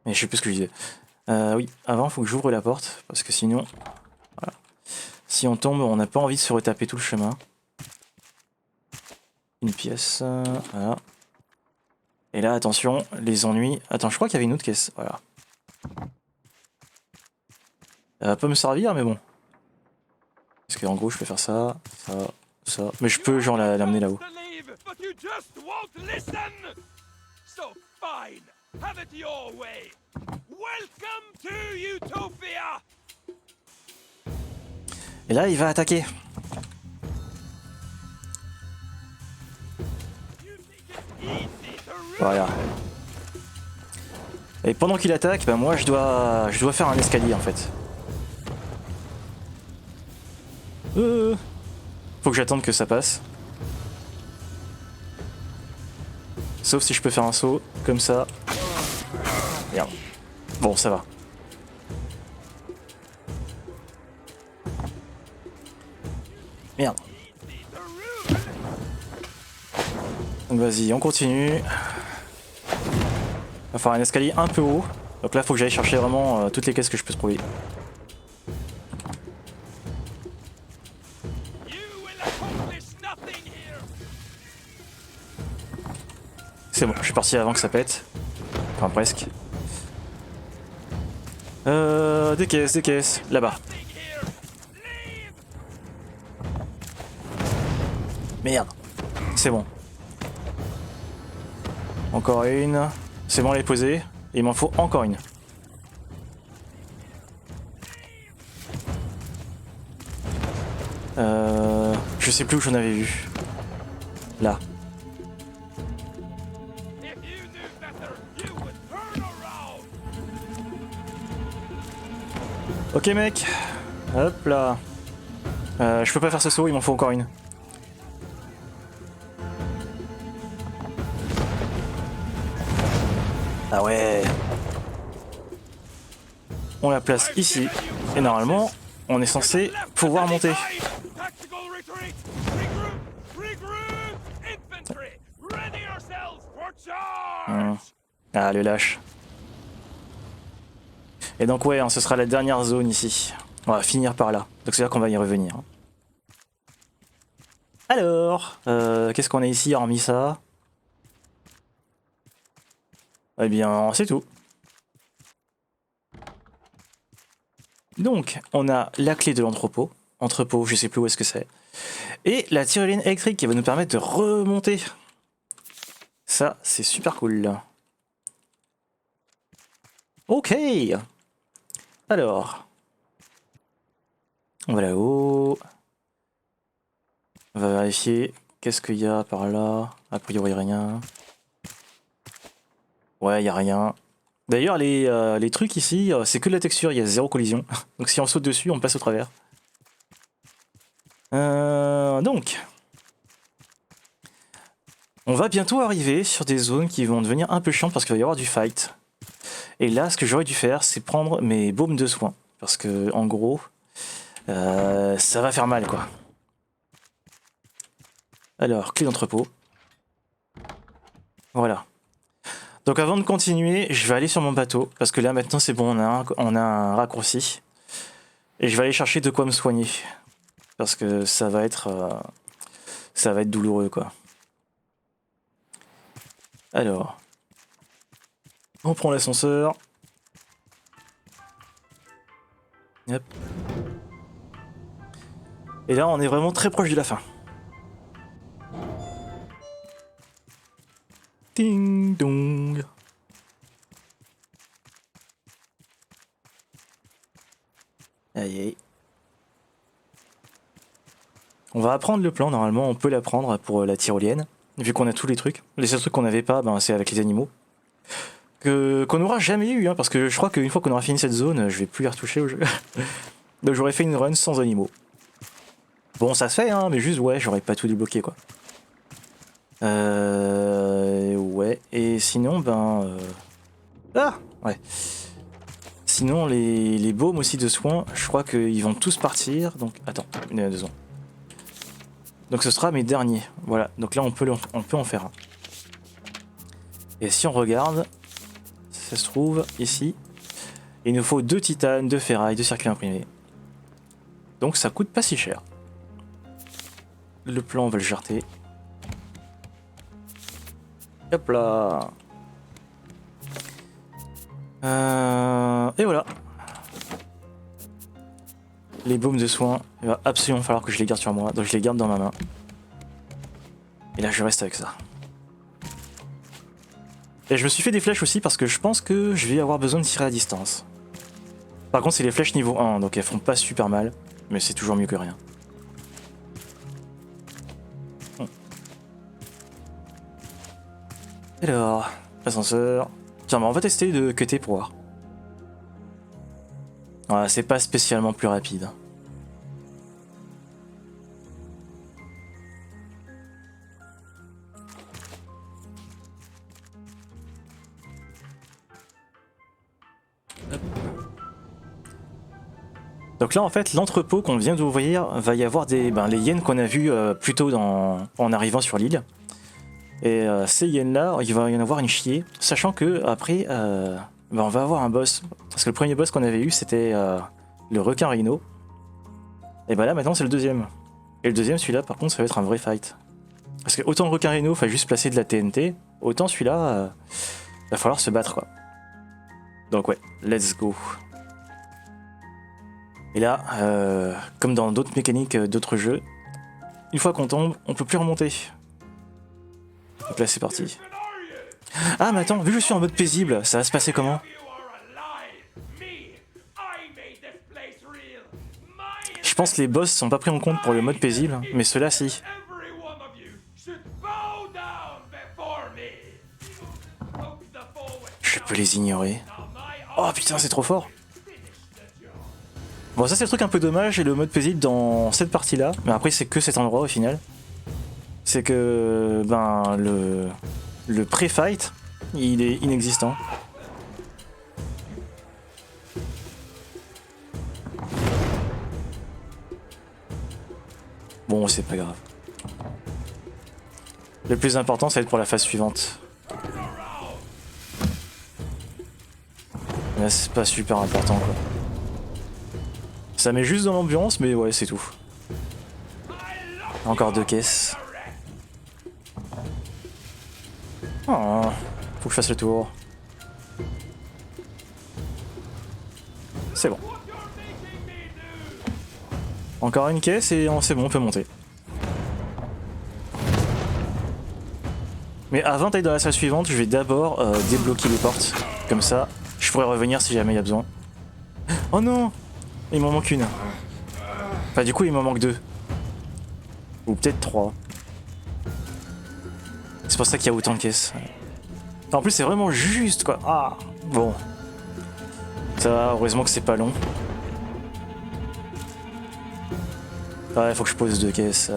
Mais je sais plus ce que je disais. Oui, avant, il faut que j'ouvre la porte, parce que sinon... Voilà. Si on tombe, on n'a pas envie de se retaper tout le chemin. Une pièce, voilà. Et là, attention, les ennuis... Attends, je crois qu'il y avait une autre caisse, voilà. Ça va pas me servir, mais bon. Parce qu'en gros, je peux faire ça, ça, ça. Mais je peux, genre, l'amener là-haut. Et là, il va attaquer. Voilà. Et pendant qu'il attaque, bah moi je dois faire un escalier en fait. Faut que j'attende que ça passe. Sauf si je peux faire un saut comme ça. Merde. Bon, ça va. Merde. Donc vas-y, on continue. Va faire un escalier un peu haut. Donc là, faut que j'aille chercher vraiment toutes les caisses que je peux trouver. C'est bon, je suis parti avant que ça pète. Enfin presque. Des caisses, là-bas. Merde, c'est bon. Encore une. C'est bon, elle est posée. Il m'en faut encore une. Je sais plus où j'en avais vu. Là. Ok mec. Hop là. Je peux pas faire ce saut, il m'en faut encore une. Ah ouais. On la place ici. Et normalement, on est censé pouvoir monter. Ah, le lâche. Et donc ouais, hein, ce sera la dernière zone ici. On va finir par là. Donc c'est là qu'on va y revenir. Alors, qu'est-ce qu'on a ici hormis ça? Eh bien, c'est tout. Donc, on a la clé de l'entrepôt. Entrepôt, je sais plus où est-ce que c'est. Et la tyrolienne électrique qui va nous permettre de remonter. Ça, c'est super cool. Ok. Alors. On va là-haut. On va vérifier qu'est-ce qu'il y a par là. A priori rien. Ouais, il y a rien. D'ailleurs, les trucs ici, c'est que de la texture, il y a zéro collision. Donc si on saute dessus, on passe au travers. Donc, on va bientôt arriver sur des zones qui vont devenir un peu chiantes parce qu'il va y avoir du fight. Et là, ce que j'aurais dû faire, c'est prendre mes baumes de soins. Parce que, en gros, ça va faire mal, quoi. Alors, clé d'entrepôt. Voilà. Donc avant de continuer, je vais aller sur mon bateau. Parce que là, maintenant, c'est bon, on a un raccourci. Et je vais aller chercher de quoi me soigner. Parce que ça va être douloureux, quoi. Alors. On prend l'ascenseur. Hop. Et là, on est vraiment très proche de la fin. Ding dong. Aïe aïe. On va apprendre le plan, normalement on peut l'apprendre pour la tyrolienne. Vu qu'on a tous les trucs. Les seuls trucs qu'on n'avait pas, ben, c'est avec les animaux. Qu'on n'aura jamais eu, hein, parce que je crois qu'une fois qu'on aura fini cette zone, je vais plus y retoucher au jeu. Donc j'aurais fait une run sans animaux. Bon, ça se fait, hein, mais juste, ouais, j'aurais pas tout débloqué, quoi. Ouais, et sinon, ben... Ah ouais. Sinon, les baumes aussi de soins, je crois qu'ils vont tous partir, donc... Attends, une à 2 secondes. Donc ce sera mes derniers, voilà. Donc là, on peut en faire un. Et si on regarde, ça se trouve ici, il nous faut 2 titanes, 2 ferrailles, 2 circuits imprimés. Donc ça coûte pas si cher. Le plan, on va le jarter. Hop là. Et voilà. Les baumes de soins, il va absolument falloir que je les garde sur moi, donc je les garde dans ma main. Et là je reste avec ça. Et je me suis fait des flèches aussi parce que je pense que je vais avoir besoin de tirer à distance. Par contre c'est les flèches niveau 1, donc elles font pas super mal, mais c'est toujours mieux que rien. Alors, ascenseur. Tiens, bah on va tester de cutter pour voir. Voilà, c'est pas spécialement plus rapide. Hop. Donc là en fait l'entrepôt qu'on vient d'ouvrir va y avoir des les hyènes qu'on a vu plus tôt en arrivant sur l'île. Et ces hyènes là, il va y en avoir une chier, sachant que après on va avoir un boss. Parce que le premier boss qu'on avait eu c'était le requin rhino. Et bah là maintenant c'est le deuxième. Et le deuxième, celui-là par contre ça va être un vrai fight. Parce que autant le requin rhino, il faut juste placer de la TNT, autant celui-là, va falloir se battre quoi. Donc ouais, let's go. Et là, comme dans d'autres mécaniques d'autres jeux, une fois qu'on tombe, on peut plus remonter. Donc là c'est parti. Ah mais attends, vu que je suis en mode paisible, ça va se passer comment? Je pense que les boss sont pas pris en compte pour le mode paisible, mais ceux-là si. Je peux les ignorer. Oh putain, c'est trop fort. Bon, ça c'est le truc un peu dommage, et le mode paisible dans cette partie-là, mais après c'est que cet endroit au final. C'est que ben le pré-fight, il est inexistant. Bon, c'est pas grave. Le plus important, ça va être pour la phase suivante. Là, c'est pas super important, quoi. Ça met juste dans l'ambiance, mais ouais, c'est tout. Encore 2 caisses. Oh, faut que je fasse le tour. C'est bon. Encore une caisse et c'est bon, on peut monter. Mais avant d'aller dans la salle suivante, je vais d'abord débloquer les portes. Comme ça, je pourrais revenir si jamais il y a besoin. Oh non! Il m'en manque une. Enfin, du coup, il m'en manque 2. Ou peut-être 3. C'est pour ça qu'il y a autant de caisses. En plus, c'est vraiment juste, quoi. Ah, bon. Ça va, heureusement que c'est pas long. Ouais, faut que je pose 2 caisses.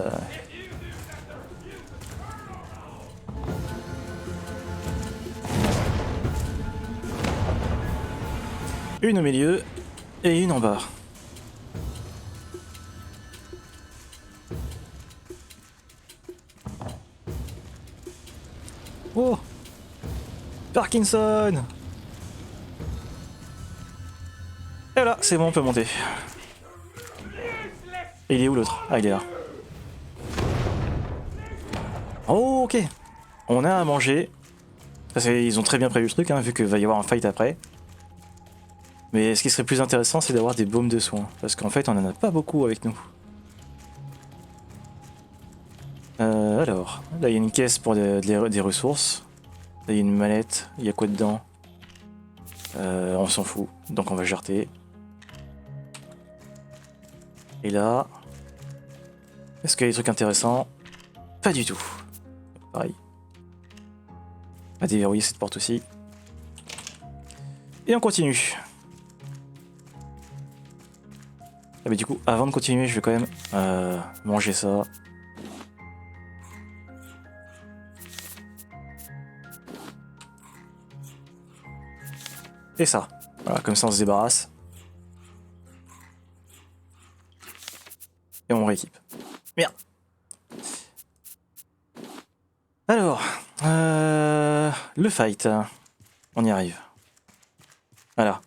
Une au milieu et une en bas. Oh! Parkinson! Et voilà, c'est bon, on peut monter. Et il est où l'autre? Ah, il est là. Oh, ok. On a à manger. Ils ont très bien prévu le truc, hein, vu qu'il va y avoir un fight après. Mais ce qui serait plus intéressant, c'est d'avoir des baumes de soins. Parce qu'en fait, on en a pas beaucoup avec nous. Alors, là, il y a une caisse pour des ressources. Là, il y a une mallette. Il y a quoi dedans? On s'en fout. Donc, on va jeter. Et là... Est-ce qu'il y a des trucs intéressants? Pas du tout. Pareil. On va déverrouiller cette porte aussi. Et on continue. Ah mais du coup, avant de continuer, je vais quand même manger ça. Et ça. Voilà, comme ça on se débarrasse. Et on rééquipe. Merde. Alors, le fight. On y arrive. Voilà.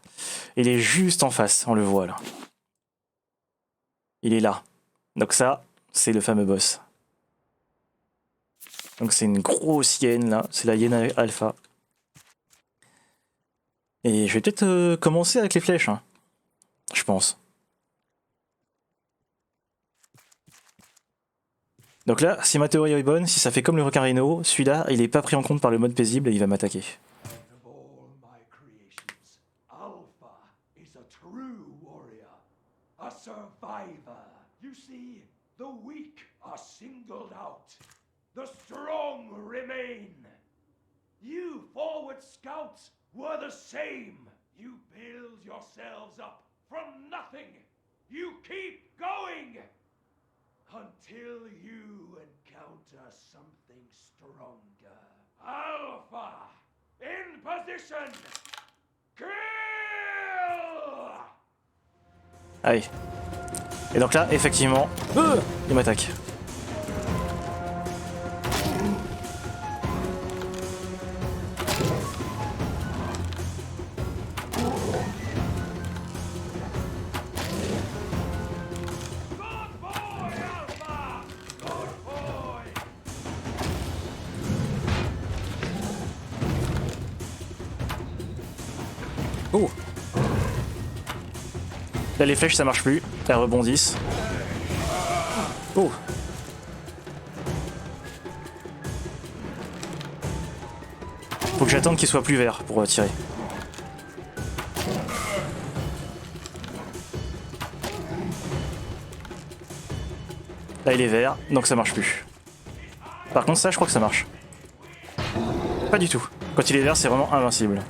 Il est juste en face, on le voit là. Il est là. Donc ça, c'est le fameux boss. Donc c'est une grosse hyène là, c'est la hyène alpha. Et je vais peut-être commencer avec les flèches, hein. Je pense. Donc là, si ma théorie est bonne, si ça fait comme le requin rhino, celui-là, il est pas pris en compte par le mode paisible et il va m'attaquer. You see, the weak are singled out. The strong remain. You forward scouts were the same. You build yourselves up from nothing. You keep going until you encounter something stronger. Alpha, in position. Kill! Allez. Et donc là, effectivement, il m'attaque. Oh. Là les flèches ça marche plus, elles rebondissent. Oh. Faut que j'attende qu'il soit plus vert pour tirer. Là il est vert, donc ça marche plus. Par contre ça je crois que ça marche. Pas du tout. Quand il est vert c'est vraiment invincible.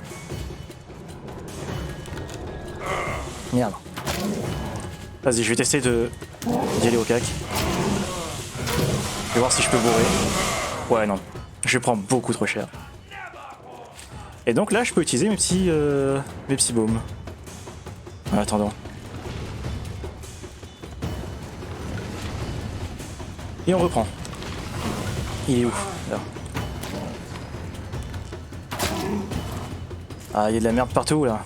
Merde. Vas-y je vais tester d'y aller au cac. Je vais voir si je peux bourrer. Ouais non, je prends beaucoup trop cher. Et donc là je peux utiliser mes petits baumes. En attendant. Et on reprend. Il est où là? Ah il y a de la merde partout là.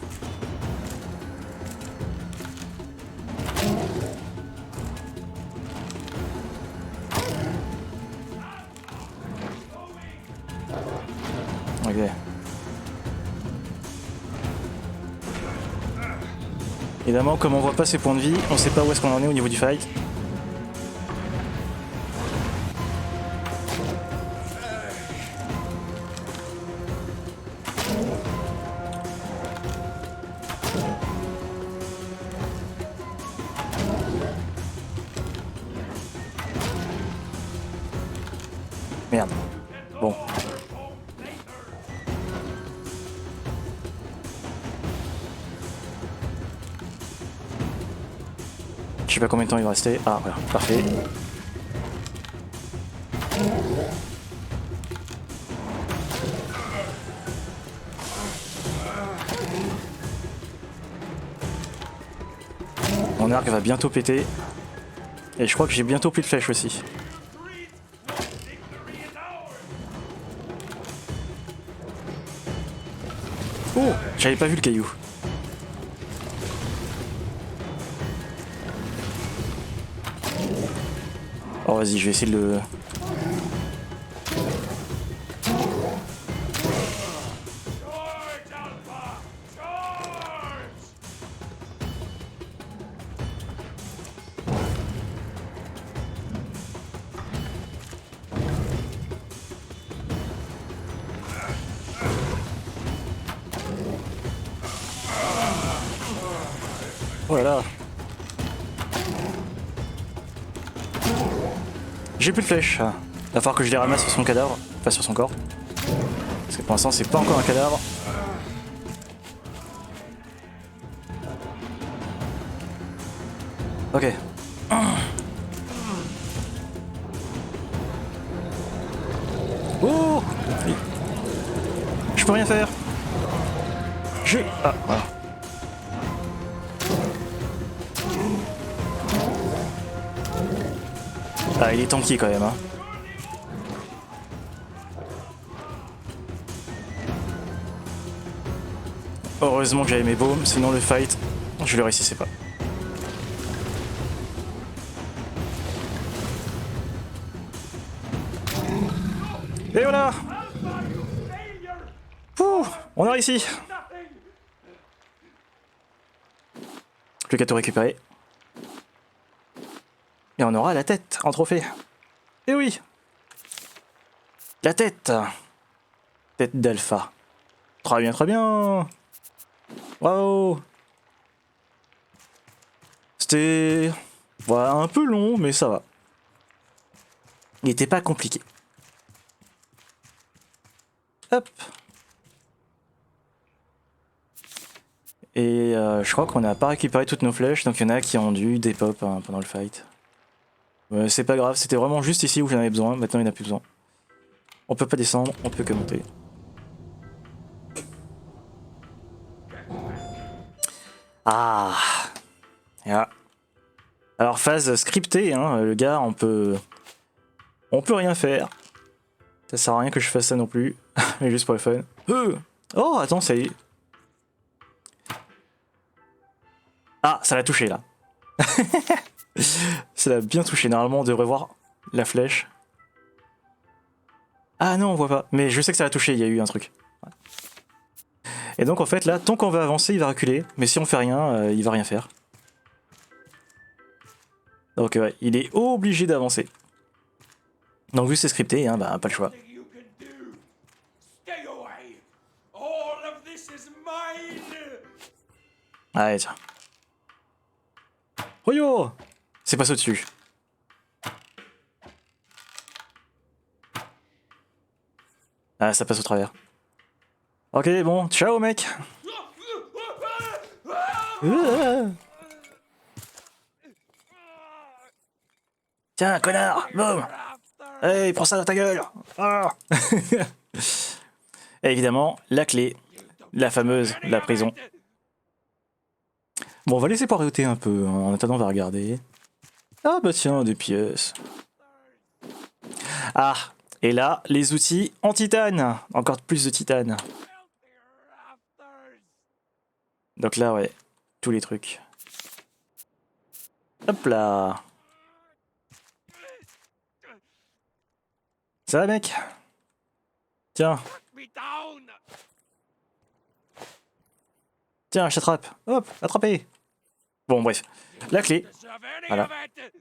Ok. Évidemment, comme on voit pas ses points de vie, on sait pas où est-ce qu'on en est au niveau du fight. Merde. Bon. Je sais pas combien de temps il va rester. Ah voilà, parfait. Mon arc va bientôt péter. Et je crois que j'ai bientôt plus de flèches aussi. Oh, j'avais pas vu le caillou. Oh vas-y, je vais essayer de le... Oh là là. J'ai plus de flèches. Il va falloir que je les ramasse sur son cadavre, enfin sur son corps. Parce que pour l'instant c'est pas encore un cadavre. Ok. Oh! Je peux rien faire. Ah, voilà. Ah, il est tanky quand même, hein. Heureusement que j'avais mes baumes, sinon le fight, je le réussissais pas. Et voilà! Ouh, on a réussi! Plus qu'à tout récupérer. Et on aura la tête en trophée. Et oui! La tête! Tête d'alpha. Très bien, très bien! Waouh! C'était... voilà, un peu long, mais ça va. Il était pas compliqué. Hop! Et je crois qu'on n'a pas récupéré toutes nos flèches, donc il y en a qui ont dû dépop hein, pendant le fight. C'est pas grave, c'était vraiment juste ici où j'en avais besoin, maintenant il n'y en a plus besoin. On peut pas descendre, on peut que monter. Ah yeah. Alors phase scriptée, hein, le gars, on peut rien faire. Ça sert à rien que je fasse ça non plus, mais juste pour le fun. Oh attends, ça y est. Ah, ça l'a touché là. Ça l'a bien touché. Normalement, on devrait voir la flèche. Ah non, on voit pas. Mais je sais que ça l'a touché, il y a eu un truc. Et donc en fait là, tant qu'on va avancer, il va reculer. Mais si on fait rien, il va rien faire. Donc ouais, il est obligé d'avancer. Donc vu que c'est scripté, hein, bah pas le choix. Nothing you can do. Stay away. All of this is mine. Allez tiens. Oh yo! C'est passé au-dessus. Ah, ça passe au travers. Ok, bon, ciao mec. Tiens, connard, boum. Hey, prends ça dans ta gueule. Ah. Et évidemment, la clé, la fameuse, la prison. Bon, on va laisser poireauter un peu. En attendant, on va regarder. Ah bah tiens, des pièces. Ah, et là, les outils en titane. Encore plus de titane. Donc là, ouais, tous les trucs. Hop là. Ça va, mec? Tiens, Me down. tiens, je t'attrape. Hop, attrapé. Bon, bref, la clé. Deserve any Voilà. of it.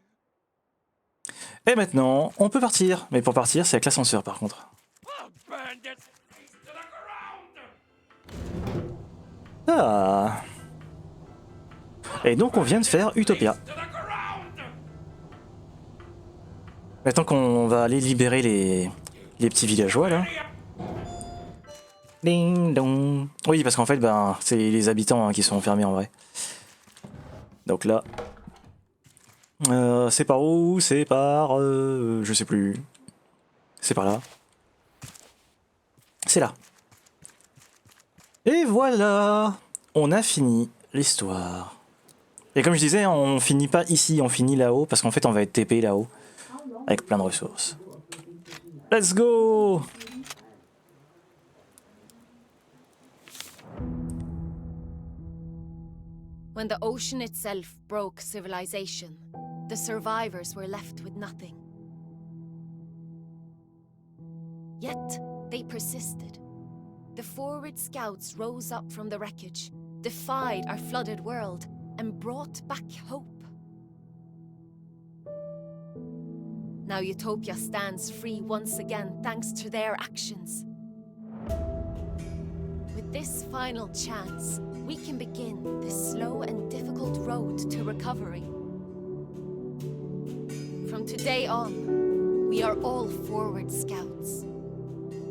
Et maintenant, on peut partir. Mais pour partir, c'est avec l'ascenseur, par contre. I'll burn this place to the ground. Ah. Et donc, on vient de faire Utopia. To the ground. Maintenant qu'on va aller libérer les petits villageois, là. Ding dong. Oui, parce qu'en fait, ben, c'est les habitants hein, qui sont enfermés en vrai. Donc là, c'est par où? C'est par, je sais plus. C'est par là. C'est là. Et voilà, on a fini l'histoire. Et comme je disais, on finit pas ici, on finit là-haut parce qu'en fait, on va être TP là-haut avec plein de ressources. Let's go! When the ocean itself broke civilization, the survivors were left with nothing. Yet, they persisted. The forward scouts rose up from the wreckage, defied our flooded world, and brought back hope. Now Utopia stands free once again thanks to their actions. With this final chance, we can begin this slow and difficult road to recovery. From today on, we are all forward scouts,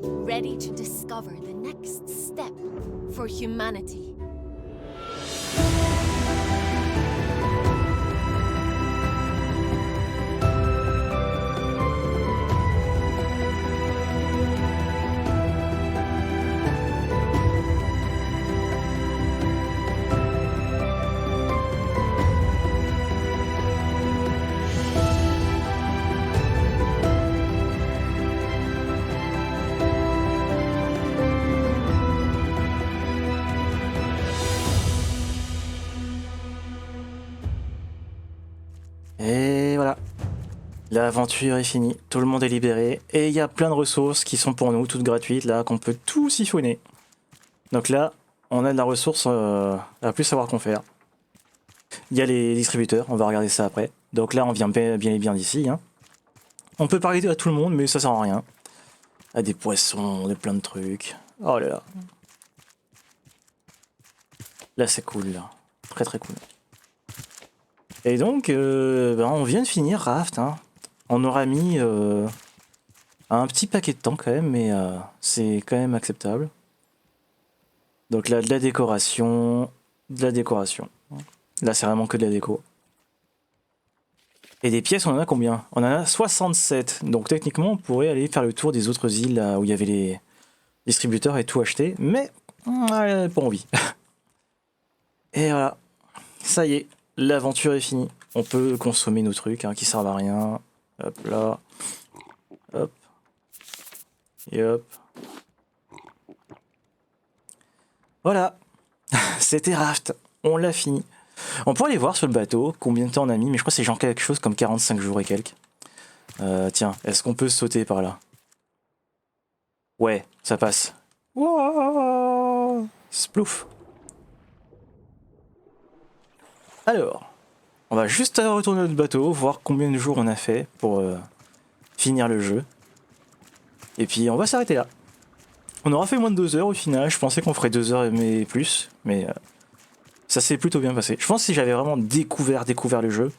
ready to discover the next step for humanity. Et voilà. L'aventure est finie, tout le monde est libéré, et il y a plein de ressources qui sont pour nous, toutes gratuites, là, qu'on peut tout siphonner. Donc là, on a de la ressource à plus savoir qu'en faire. Il y a les distributeurs, on va regarder ça après. Donc là, on vient bien et bien d'ici. Hein. On peut parler à tout le monde, mais ça sert à rien. À des poissons, plein de trucs. Oh là là. Là, c'est cool, là. Très très cool. Et donc, on vient de finir Raft. Hein. On aura mis un petit paquet de temps quand même, mais c'est quand même acceptable. Donc là, de la décoration, Là, c'est vraiment que de la déco. Et des pièces, on en a combien? On en a 67. Donc techniquement, on pourrait aller faire le tour des autres îles là, où il y avait les distributeurs et tout acheter. Mais, pas envie. Et voilà. Ça y est. L'aventure est finie. On peut consommer nos trucs hein, qui servent à rien. Hop là. Hop. Et hop. Voilà. C'était Raft. On l'a fini. On pourrait aller voir sur le bateau combien de temps on a mis, mais je crois que c'est genre quelque chose comme 45 jours et quelques. Tiens, est-ce qu'on peut sauter par là? Ouais, ça passe. Wow, Splouf. Alors, on va juste retourner notre bateau, voir combien de jours on a fait pour finir le jeu. Et puis on va s'arrêter là. On aura fait moins de 2 heures au final, je pensais qu'on ferait 2 heures mais plus, mais ça s'est plutôt bien passé. Je pense que si j'avais vraiment découvert le jeu,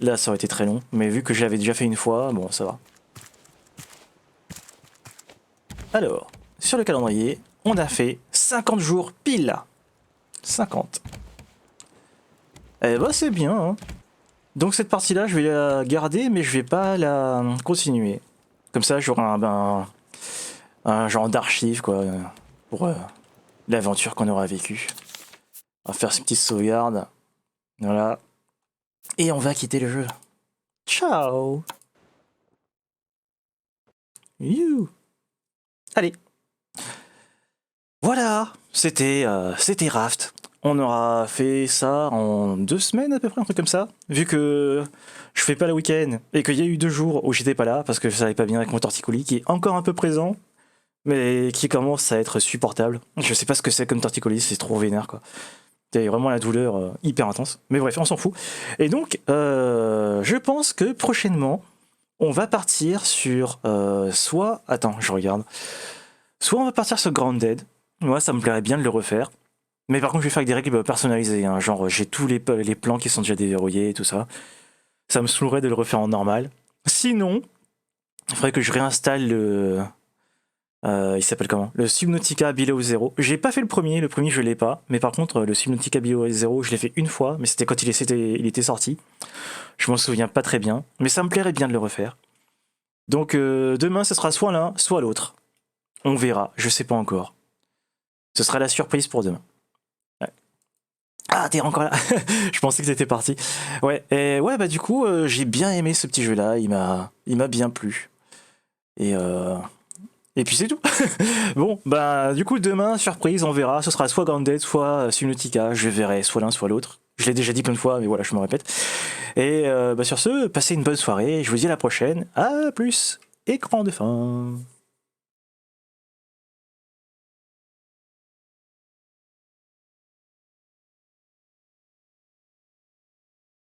là ça aurait été très long, mais vu que je l'avais déjà fait une fois, bon ça va. Alors, sur le calendrier, on a fait 50 jours pile là. 50. Eh bah c'est bien, hein. Donc cette partie-là, je vais la garder, mais je vais pas la continuer. Comme ça, j'aurai un genre d'archive, quoi, pour l'aventure qu'on aura vécue. On va faire cette petite sauvegarde. Voilà. Et on va quitter le jeu. Ciao. You. Allez. Voilà, c'était Raft. On aura fait ça en 2 semaines à peu près, un truc comme ça. Vu que je fais pas le week-end et qu'il y a eu 2 jours où j'étais pas là parce que ça allait pas bien avec mon torticolis qui est encore un peu présent, mais qui commence à être supportable. Je sais pas ce que c'est comme torticolis, c'est trop vénère quoi. C'est vraiment la douleur hyper intense. Mais bref, on s'en fout. Et donc, je pense que prochainement, on va partir sur soit... Attends, je regarde. Soit on va partir sur Grounded. Moi, ça me plairait bien de le refaire. Mais par contre, je vais faire avec des règles personnalisées. Hein. Genre, j'ai tous les plans qui sont déjà déverrouillés et tout ça. Ça me saoulerait de le refaire en normal. Sinon, il faudrait que je réinstalle le... il s'appelle comment? Le Subnautica Below Zero. J'ai pas fait le premier je l'ai pas. Mais par contre, le Subnautica Below Zero, je l'ai fait une fois. Mais c'était quand il était sorti. Je m'en souviens pas très bien. Mais ça me plairait bien de le refaire. Donc, demain, ce sera soit l'un, soit l'autre. On verra. Je sais pas encore. Ce sera la surprise pour demain. Ouais. Ah, t'es encore là. Je pensais que t'étais parti. Ouais, et ouais, bah du coup, j'ai bien aimé ce petit jeu-là. Il m'a bien plu. Et puis c'est tout. Bon, bah du coup, demain, surprise, on verra. Ce sera soit Grounded, soit Subnautica. Je verrai soit l'un, soit l'autre. Je l'ai déjà dit plein de fois, mais voilà, je me répète. Et bah sur ce, passez une bonne soirée. Je vous dis à la prochaine. À plus. Écran de fin.